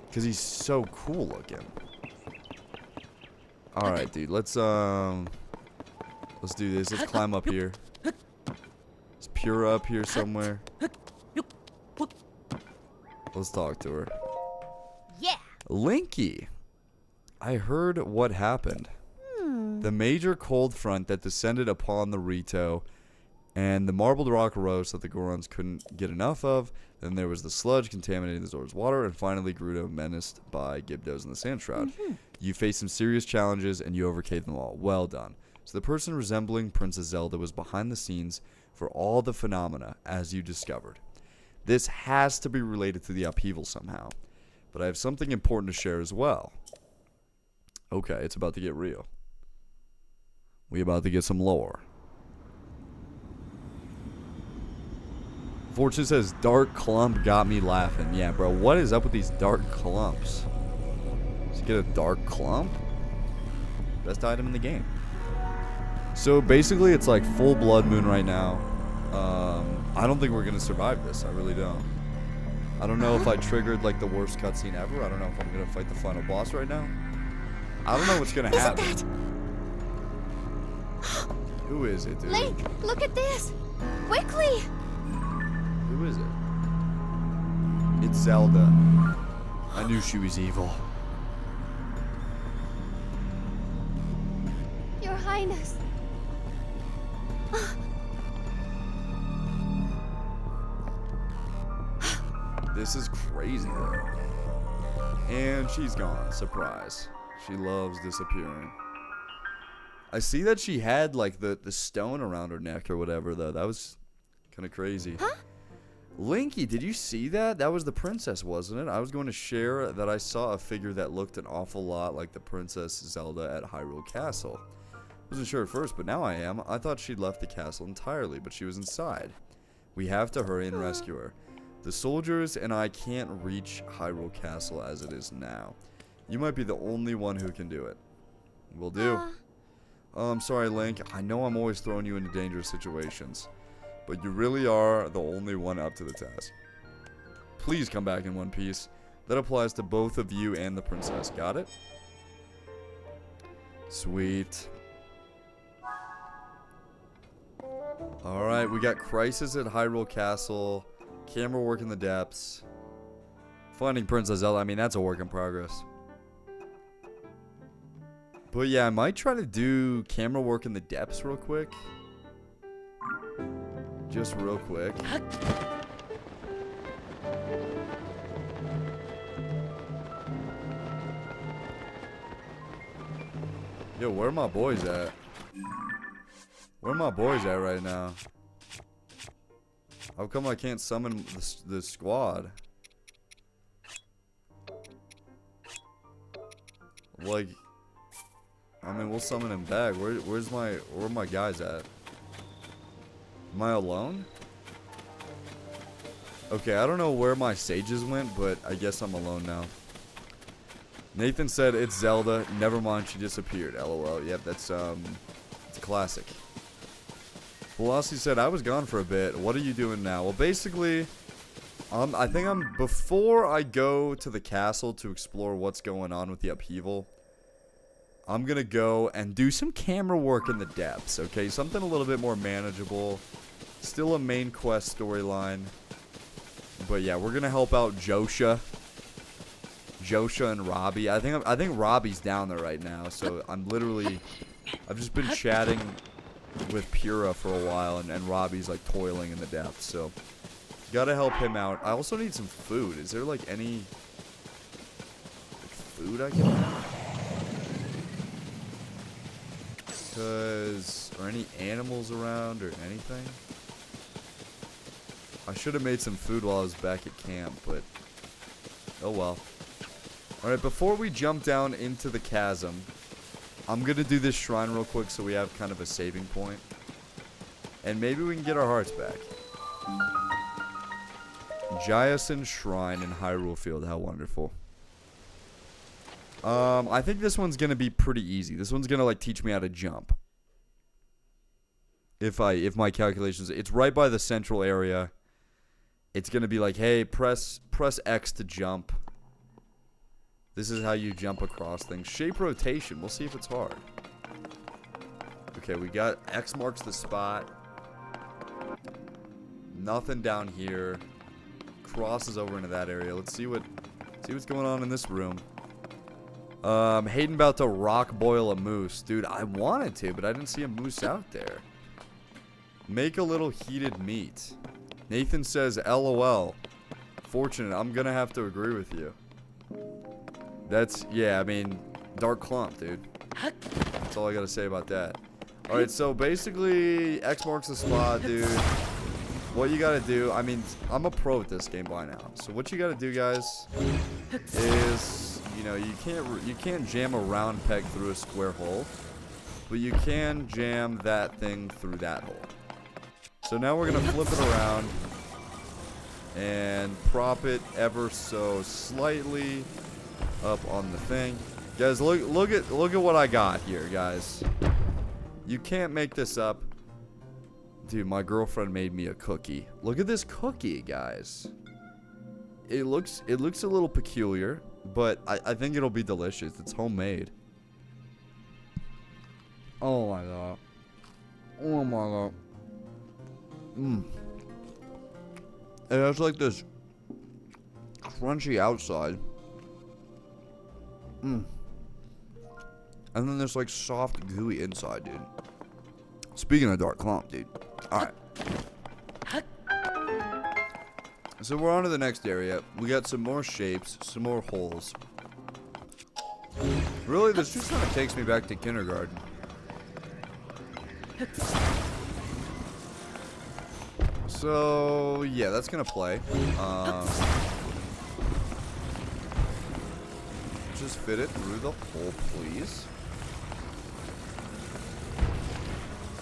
Because he's so cool looking. Alright, dude. Let's do this. Let's climb up here. Is Pyrrha up here somewhere? Let's talk to her. Yeah. Linky, I heard what happened. The major cold front that descended upon the Rito and the marbled rock roast that the Gorons couldn't get enough of. Then there was the sludge contaminating the Zora's water, and finally Gerudo menaced by Gibdos in the Sand Shroud. You faced some serious challenges, and you overcame them all. Well done. So the person resembling Princess Zelda was behind the scenes for all the phenomena, as you discovered. This has to be related to the upheaval somehow. But I have something important to share as well. Okay, it's about to get real. We about to get some lore. Fortune says, dark clump got me laughing. Yeah, bro, what is up with these dark clumps? Let's get a dark clump. Best item in the game. So basically, it's like full blood moon right now. I don't think we're gonna survive this. I really don't. I don't know if I triggered like the worst cutscene ever. I don't know if I'm gonna fight the final boss right now. I don't know what's gonna happen. Who is it, dude? Link, look at this! Quickly! Who is it? It's Zelda. I knew she was evil. Your Highness. This is crazy, though. And she's gone. Surprise. She loves disappearing. I see that she had, like, the stone around her neck or whatever, though. That was kind of crazy. Huh? Linky, did you see that? That was the princess, wasn't it? I was going to share that I saw a figure that looked an awful lot like the Princess Zelda at Hyrule Castle. Wasn't sure at first, but now I am. I thought she'd left the castle entirely, but she was inside. We have to hurry and rescue her. The soldiers and I can't reach Hyrule Castle as it is now. You might be the only one who can do it. Will do. I'm sorry, Link. I know I'm always throwing you into dangerous situations, but you really are the only one up to the task. Please come back in one piece. That applies to both of you and the princess. Got it? Sweet. Alright, we got Crisis at Hyrule Castle. Camera work in the depths. Finding Princess Zelda. I mean, that's a work in progress. But yeah, I might try to do camera work in the depths real quick. Just real quick. Yo, where are my boys at? Where are my boys at right now? How come I can't summon the squad? Like, I mean, we'll summon him back. Where are my guys at? Am I alone? Okay, I don't know where my sages went, but I guess I'm alone now. Nathan said it's Zelda. Never mind, she disappeared. LOL. Yep, that's it's a classic. Velocity said I was gone for a bit. What are you doing now? Well, basically, I think before I go to the castle to explore what's going on with the upheaval, I'm gonna go and do some camera work in the depths. Okay, something a little bit more manageable. Still a main quest storyline. But yeah, we're gonna help out Josha and Robbie. I think Robbie's down there right now. So I've just been chatting with Pura for a while, and Robbie's like toiling in the depths. So gotta help him out. I also need some food. Is there like any food I can have? Are any animals around or anything? I should have made some food while I was back at camp, but oh well. Alright, before we jump down into the chasm, I'm going to do this shrine real quick so we have kind of a saving point. And maybe we can get our hearts back. Jayasen Shrine in Hyrule Field, how wonderful. I think this one's going to be pretty easy. This one's going to like teach me how to jump. If my calculations, it's right by the central area. It's going to be like, hey, press X to jump. This is how you jump across things. Shape rotation. We'll see if it's hard. Okay, we got X marks the spot. Nothing down here. crosses over into that area. Let's see what's going on in this room. Hayden about to rock boil a moose. Dude, I wanted to, but I didn't see a moose out there. Make a little heated meat. Nathan says, LOL. Fortunate, I'm gonna have to agree with you. That's, yeah, I mean, dark clump, dude. That's all I gotta say about that. Alright, so basically, X marks the spot, dude. What you gotta do, I mean, I'm a pro at this game by now. So what you gotta do, guys, is, you know, you can't jam a round peg through a square hole, but you can jam that thing through that hole. So now we're gonna flip it around and prop it ever so slightly up on the thing. Guys, look at what I got here, guys. You can't make this up. Dude, my girlfriend made me a cookie. Look at this cookie, guys. It looks a little peculiar, but I think it'll be delicious. It's homemade. Oh my god. Oh my god. It has like this crunchy outside. And then there's like soft, gooey inside, dude. Speaking of dark clump, dude. Alright. So we're on to the next area. We got some more shapes, some more holes. Really, this just kind of takes me back to kindergarten. So, yeah, that's gonna play. Just fit it through the hole, please.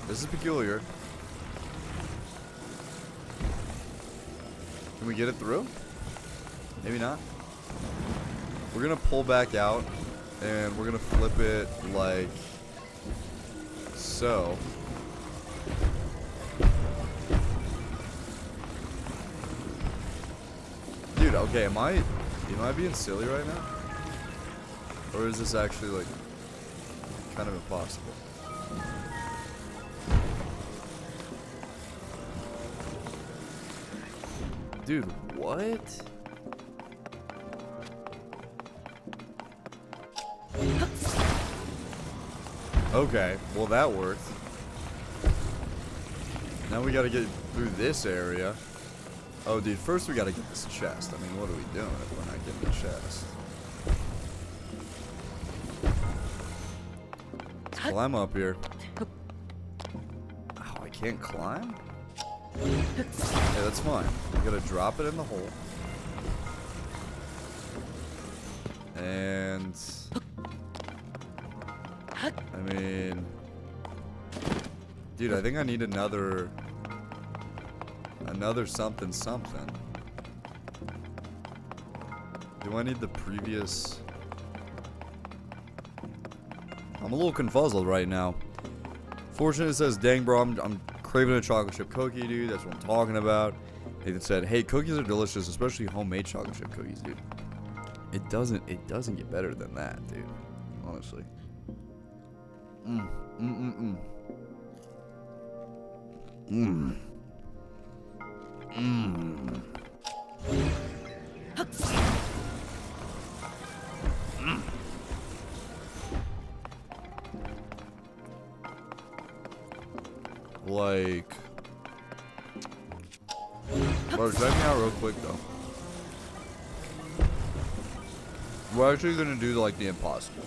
This is peculiar. Can we get it through? Maybe not. We're gonna pull back out and we're gonna flip it like so. Dude, okay, am I being silly right now? Or is this actually like kind of impossible? Dude, what? Okay, well that worked. Now we gotta get through this area. Oh, dude, first we gotta get this chest. I mean, what are we doing if we're not getting the chest? Let's climb up here. Oh, I can't climb? Yeah, that's fine. We gotta drop it in the hole. And I mean, dude, I think I need another something. Do I need the previous? I'm a little confuzzled right now. Fortunate says, dang bro, I'm craving a chocolate chip cookie, dude. That's what I'm talking about. Nathan said, hey, cookies are delicious, especially homemade chocolate chip cookies, dude. It doesn't get better than that, dude. Honestly. Like, bro, check me out real quick though. We're actually gonna do like the impossible.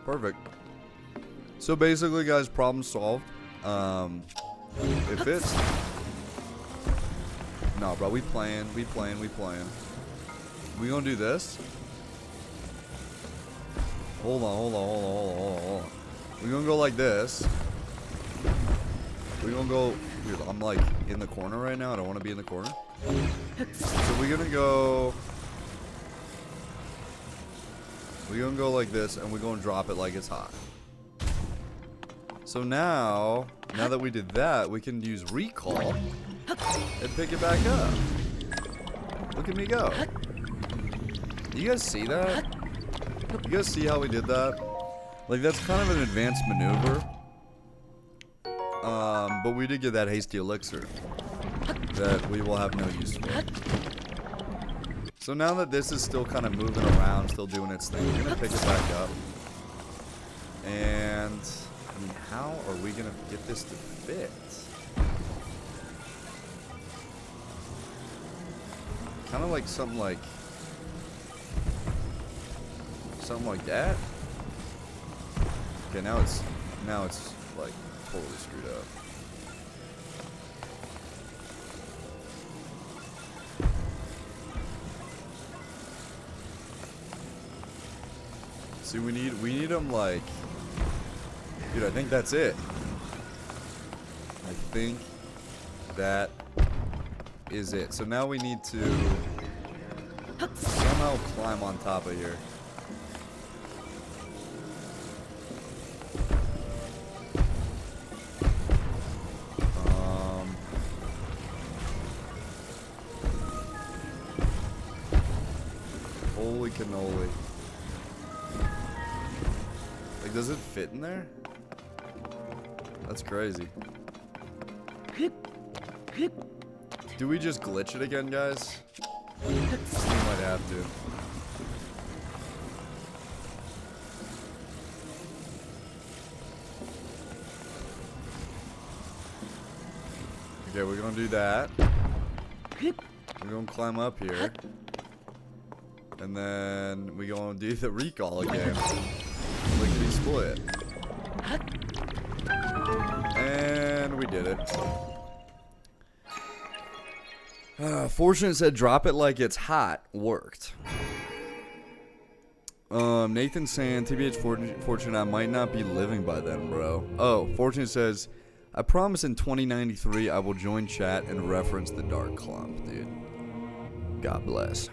Perfect. So basically, guys, problem solved. It fits. No, bro, we playing. We gonna do this? Hold on. We gonna go like this. We gonna go. Dude, I'm like in the corner right now. I don't want to be in the corner. So we're gonna go. We're gonna go like this, and we're gonna drop it like it's hot. So now that we did that, we can use recall and pick it back up. Look at me go. You guys see that? You guys see how we did that? Like, that's kind of an advanced maneuver. But we did get that hasty elixir that we will have no use for. So now that this is still kind of moving around, still doing its thing, we're going to pick it back up. And, I mean, how are we going to get this to fit? Kind of like something like that. Okay, now it's like totally screwed up. See, we need them like, dude, I think that's it. I think that is it. So now we need to somehow climb on top of here. Holy cannoli. Like, does it fit in there? That's crazy. Do we just glitch it again, guys? We might have to. Okay, we're gonna do that. We're gonna climb up here. And then we're gonna do the recall again. Lickety split. And we did it. Fortunate said drop it like it's hot. Worked. Nathan saying TBH Fortunate, I might not be living by then, bro. Oh, Fortunate says, I promise in 2093 I will join chat and reference the Dark Clump, dude. God bless.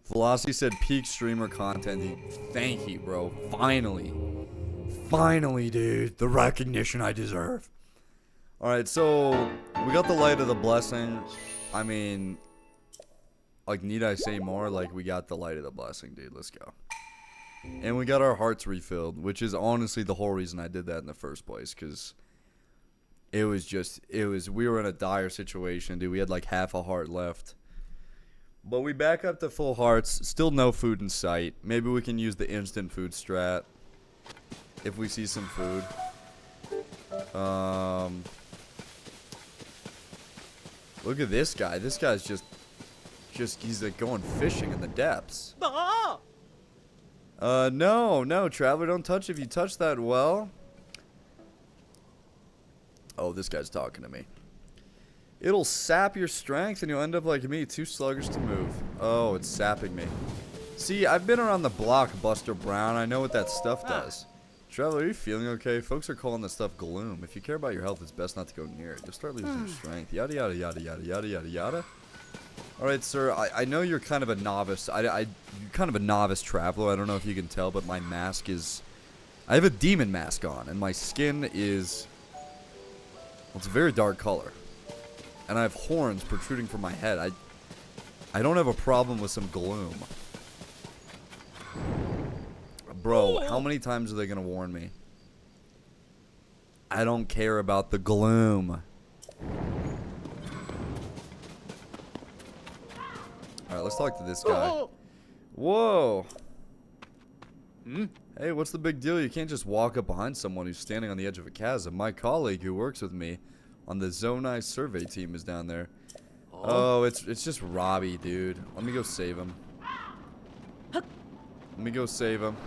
Velocity said peak streamer content. Dude. Thank you, bro. Finally. Finally, dude. The recognition I deserve. Alright, so we got the Light of the Blessing. I mean, like, need I say more? Like, we got the Light of the Blessing, dude. Let's go. And we got our hearts refilled, which is honestly the whole reason I did that in the first place, because we were in a dire situation, dude. We had like half a heart left. But we back up to full hearts. Still no food in sight. Maybe we can use the instant food strat if we see some food. Look at this guy. This guy's just he's like going fishing in the depths. No, Traveler, don't touch. If you touch that well. Oh, this guy's talking to me. It'll sap your strength and you'll end up like me, too sluggish to move. Oh, it's sapping me. See, I've been around the block, Buster Brown. I know what that stuff does. Traveler, are you feeling okay? Folks are calling this stuff gloom. If you care about your health, it's best not to go near it. You'll start losing your strength. Yada, yada, yada, yada, yada, yada, yada. Alright, sir, I know you're kind of a novice. You're kind of a novice traveler. I don't know if you can tell, but my mask is... I have a demon mask on, and my skin is... Well, it's a very dark color. And I have horns protruding from my head. I don't have a problem with some gloom. Bro, how many times are they going to warn me? I don't care about the gloom. Alright, let's talk to this guy. Whoa. Hey, what's the big deal? You can't just walk up behind someone who's standing on the edge of a chasm. My colleague who works with me on the Zonai survey team is down there. Oh, it's just Robbie, dude. Let me go save him. Let me go save him.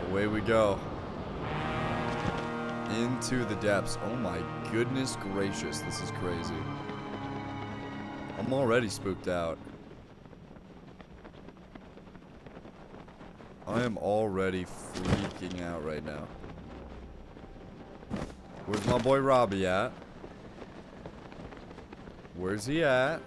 Away we go. Into the depths. Oh my goodness gracious, this is crazy. I'm already spooked out. I am already freaking out right now. Where's my boy Robbie at? Where's he at?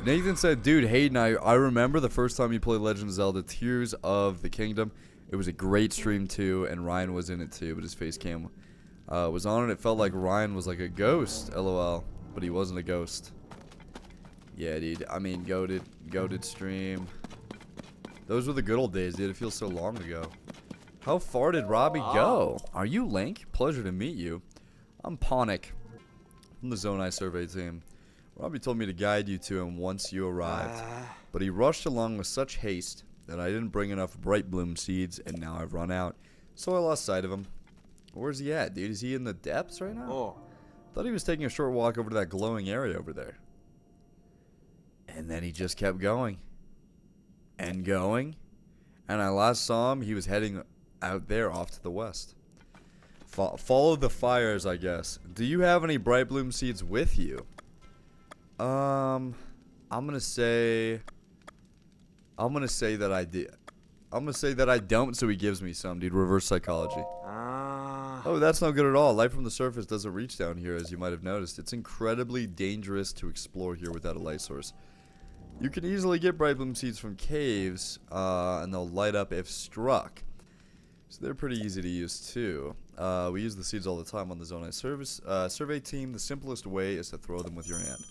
Nathan said, dude, Hayden, I remember the first time you played Legend of Zelda Tears of the Kingdom. It was a great stream too, and Ryan was in it too, but his face cam was on it. It felt like Ryan was like a ghost, lol, but he wasn't a ghost. Yeah, dude. I mean, goated stream. Those were the good old days, dude. It feels so long ago. How far did Robbie go? Are you Link? Pleasure to meet you. I'm Ponic from the Zonai survey team. Robbie told me to guide you to him once you arrived, but he rushed along with such haste that I didn't bring enough bright bloom seeds, and now I've run out. So I lost sight of him. Where's he at, dude? Is he in the depths right now? Thought he was taking a short walk over to that glowing area over there. And then he just kept going. And going. And I last saw him, he was heading out there off to the west. Follow the fires, I guess. Do you have any bright bloom seeds with you? I'm gonna say that I did. I'm gonna say that I don't, so he gives me some, dude. Reverse psychology. Oh, that's not good at all. Light from the surface doesn't reach down here, as you might have noticed. It's incredibly dangerous to explore here without a light source. You can easily get bright bloom seeds from caves, and they'll light up if struck. So they're pretty easy to use too. We use the seeds all the time on the Zonai survey team. The simplest way is to throw them with your hand.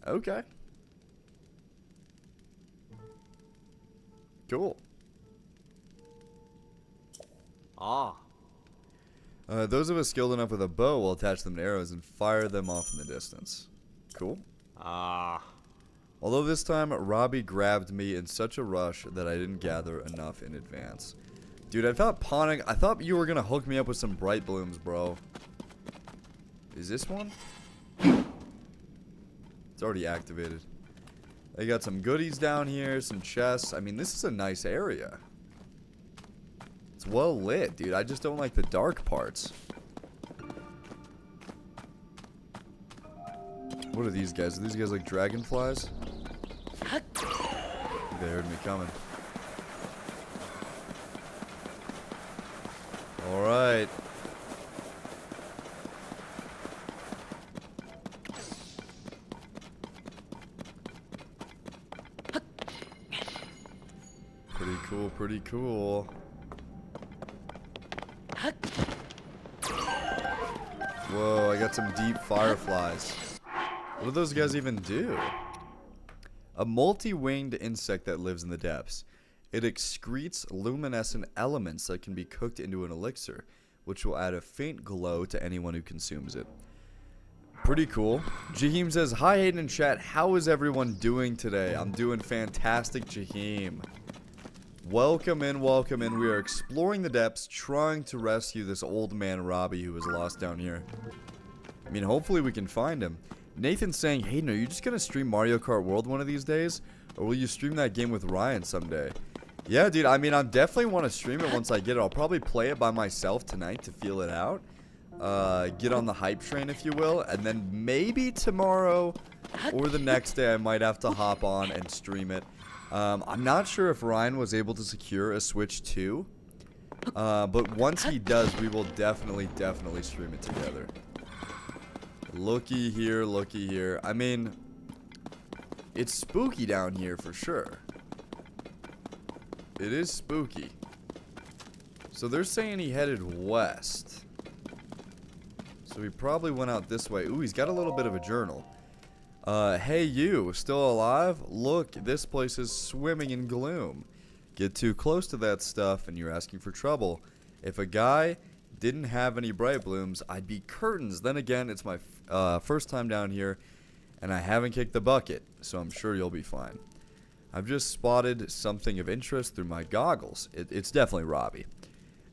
Okay. Cool. Those of us skilled enough with a bow will attach them to arrows and fire them off in the distance. Cool. Although this time, Robbie grabbed me in such a rush that I didn't gather enough in advance. Dude, I thought you were gonna hook me up with some bright blooms, bro. Is this one? It's already activated. They got some goodies down here, some chests. I mean, this is a nice area. It's well lit, dude. I just don't like the dark parts. What are these guys? Are these guys like dragonflies? I think they heard me coming. Alright. Pretty cool, pretty cool. Whoa, I got some deep fireflies. What do those guys even do? A multi-winged insect that lives in the depths. It excretes luminescent elements that can be cooked into an elixir, which will add a faint glow to anyone who consumes it. Pretty cool. Jaheim says, "Hi Hayden and chat, how is everyone doing today? I'm doing fantastic, Jaheim. Welcome in, welcome in. We are exploring the depths, trying to rescue this old man Robbie who was lost down here. I mean, hopefully we can find him." Nathan's saying, "Hayden, are you just going to stream Mario Kart World one of these days? Or will you stream that game with Ryan someday?" Yeah, dude, I mean, I definitely want to stream it once I get it. I'll probably play it by myself tonight to feel it out. Get on the hype train, if you will. And then maybe tomorrow or the next day I might have to hop on and stream it. I'm not sure if Ryan was able to secure a Switch 2. But once he does, we will definitely stream it together. Looky here, looky here. I mean, it's spooky down here for sure. It is spooky. So they're saying he headed west. So he probably went out this way. Ooh, he's got a little bit of a journal. Hey you, still alive? Look, this place is swimming in gloom. Get too close to that stuff and you're asking for trouble. If a guy didn't have any bright blooms, I'd be curtains. Then again, it's my first time down here and I haven't kicked the bucket, so I'm sure you'll be fine. I've just spotted something of interest through my goggles. It's definitely Robbie.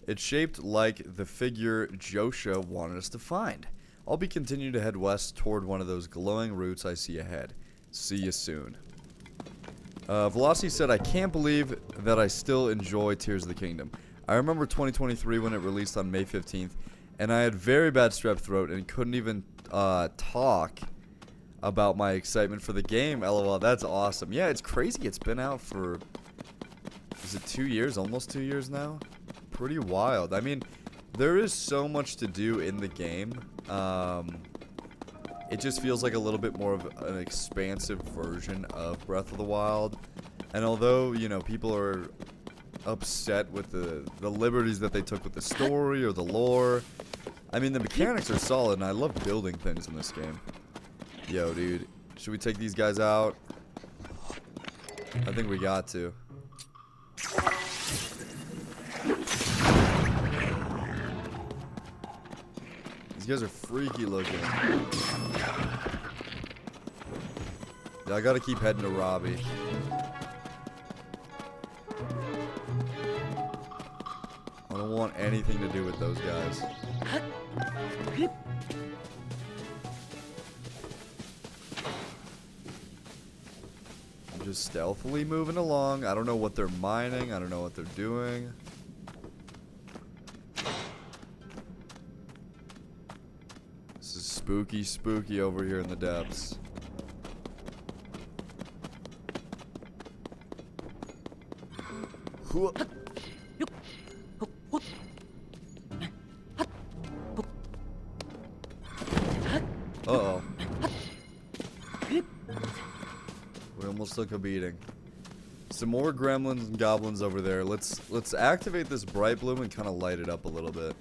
It's shaped like the figure Joshua wanted us to find. I'll be continuing to head west toward one of those glowing routes I see ahead. See you soon. Velocity said, "I can't believe that I still enjoy Tears of the Kingdom. I remember 2023 when it released on May 15th, and I had very bad strep throat and couldn't even talk about my excitement for the game. LOL, that's awesome." Yeah, it's crazy. It's been out for, is it 2 years? Almost 2 years now? Pretty wild. I mean, there is so much to do in the game. It just feels like a little bit more of an expansive version of Breath of the Wild. And although, you know, people are upset with the liberties that they took with the story or the lore, I mean, the mechanics are solid, and I love building things in this game. Yo, dude, Should we take these guys out? I think we got to. These guys are freaky looking. Yeah, I gotta keep heading to Robbie. I don't want anything to do with those guys. I'm just stealthily moving along. I don't know what they're mining. I don't know what they're doing. This is spooky, spooky over here in the depths. Uh-oh. We almost took a beating. Some more gremlins and goblins over there. Let's activate this bright bloom and kind of light it up a little bit.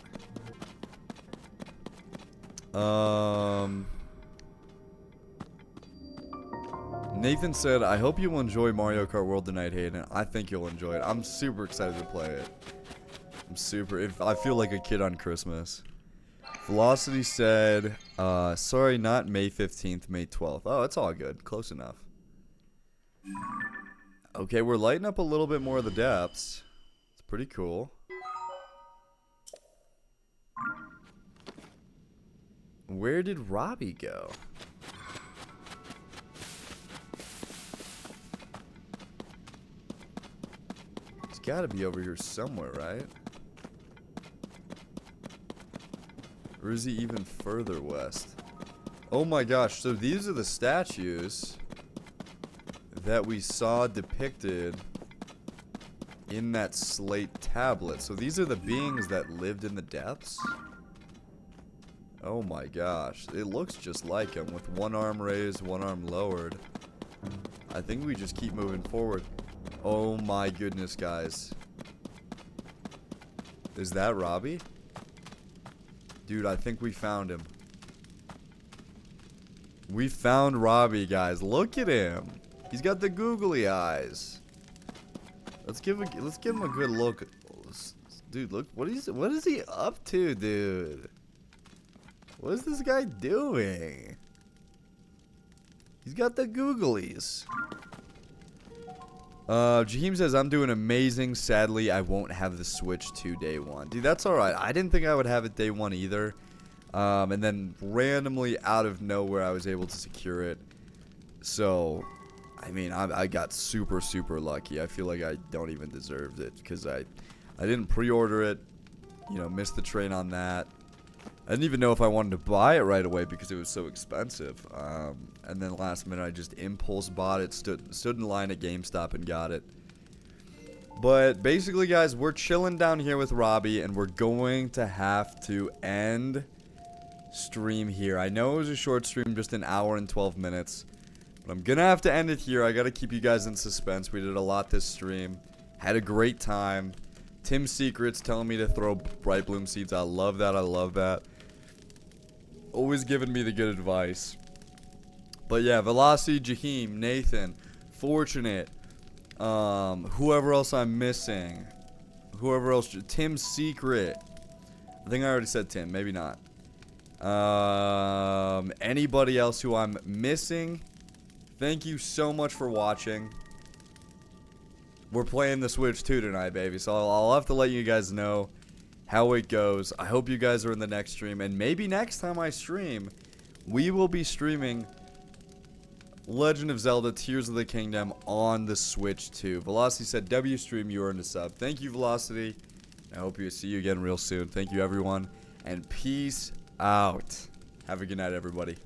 Nathan said, I hope you will enjoy Mario Kart World tonight, Hayden. I think you'll enjoy it. I'm super excited to play it. I feel like a kid on Christmas. Velocity said, sorry, not May 15th, May 12th. Oh, it's all good. Close enough. Okay, we're lighting up a little bit more of the depths. It's pretty cool. Where did Robbie go? He's gotta be over here somewhere, right? Or is he even further west? Oh my gosh, so these are the statues that we saw depicted in that slate tablet. So these are the beings that lived in the depths? Oh my gosh, it looks just like him with one arm raised, one arm lowered. I think we just keep moving forward. Oh my goodness, guys. Is that Robbie? Dude, I think we found him. We found Robbie, guys. Look at him. He's got the googly eyes. Let's give him a good look. Dude, look, what is he up to, dude? What is this guy doing? He's got the googlies. Jaheim says, I'm doing amazing. Sadly, I won't have the Switch 2 day one. Dude, that's alright. I didn't think I would have it day one either. And then randomly out of nowhere, I was able to secure it. So, I mean, I got super, super lucky. I feel like I don't even deserve it because I didn't pre-order it. You know, missed the train on that. I didn't even know if I wanted to buy it right away because it was so expensive. And then last minute I just impulse bought it, stood in line at GameStop and got it. But basically, guys, we're chilling down here with Robbie and we're going to have to end stream here. I know it was a short stream, just an hour and 12 minutes. But I'm going to have to end it here. I got to keep you guys in suspense. We did a lot this stream. Had a great time. Tim's Secrets telling me to throw bright bloom seeds. I love that. I love that. Always giving me the good advice. But yeah, Velocity, Jaheim, Nathan, Fortunate, whoever else I'm missing, whoever else, Tim's Secret. I think I already said Tim, maybe not. Anybody else who I'm missing, thank you so much for watching. We're playing the Switch 2 tonight, baby, so I'll have to let you guys know how it goes. I hope you guys are in the next stream, and maybe next time I stream, we will be streaming Legend of Zelda Tears of the Kingdom on the Switch 2. Velocity said, W stream, you earned a sub. Thank you, Velocity. I hope you see you again real soon. Thank you, everyone, and peace out. Have a good night, everybody.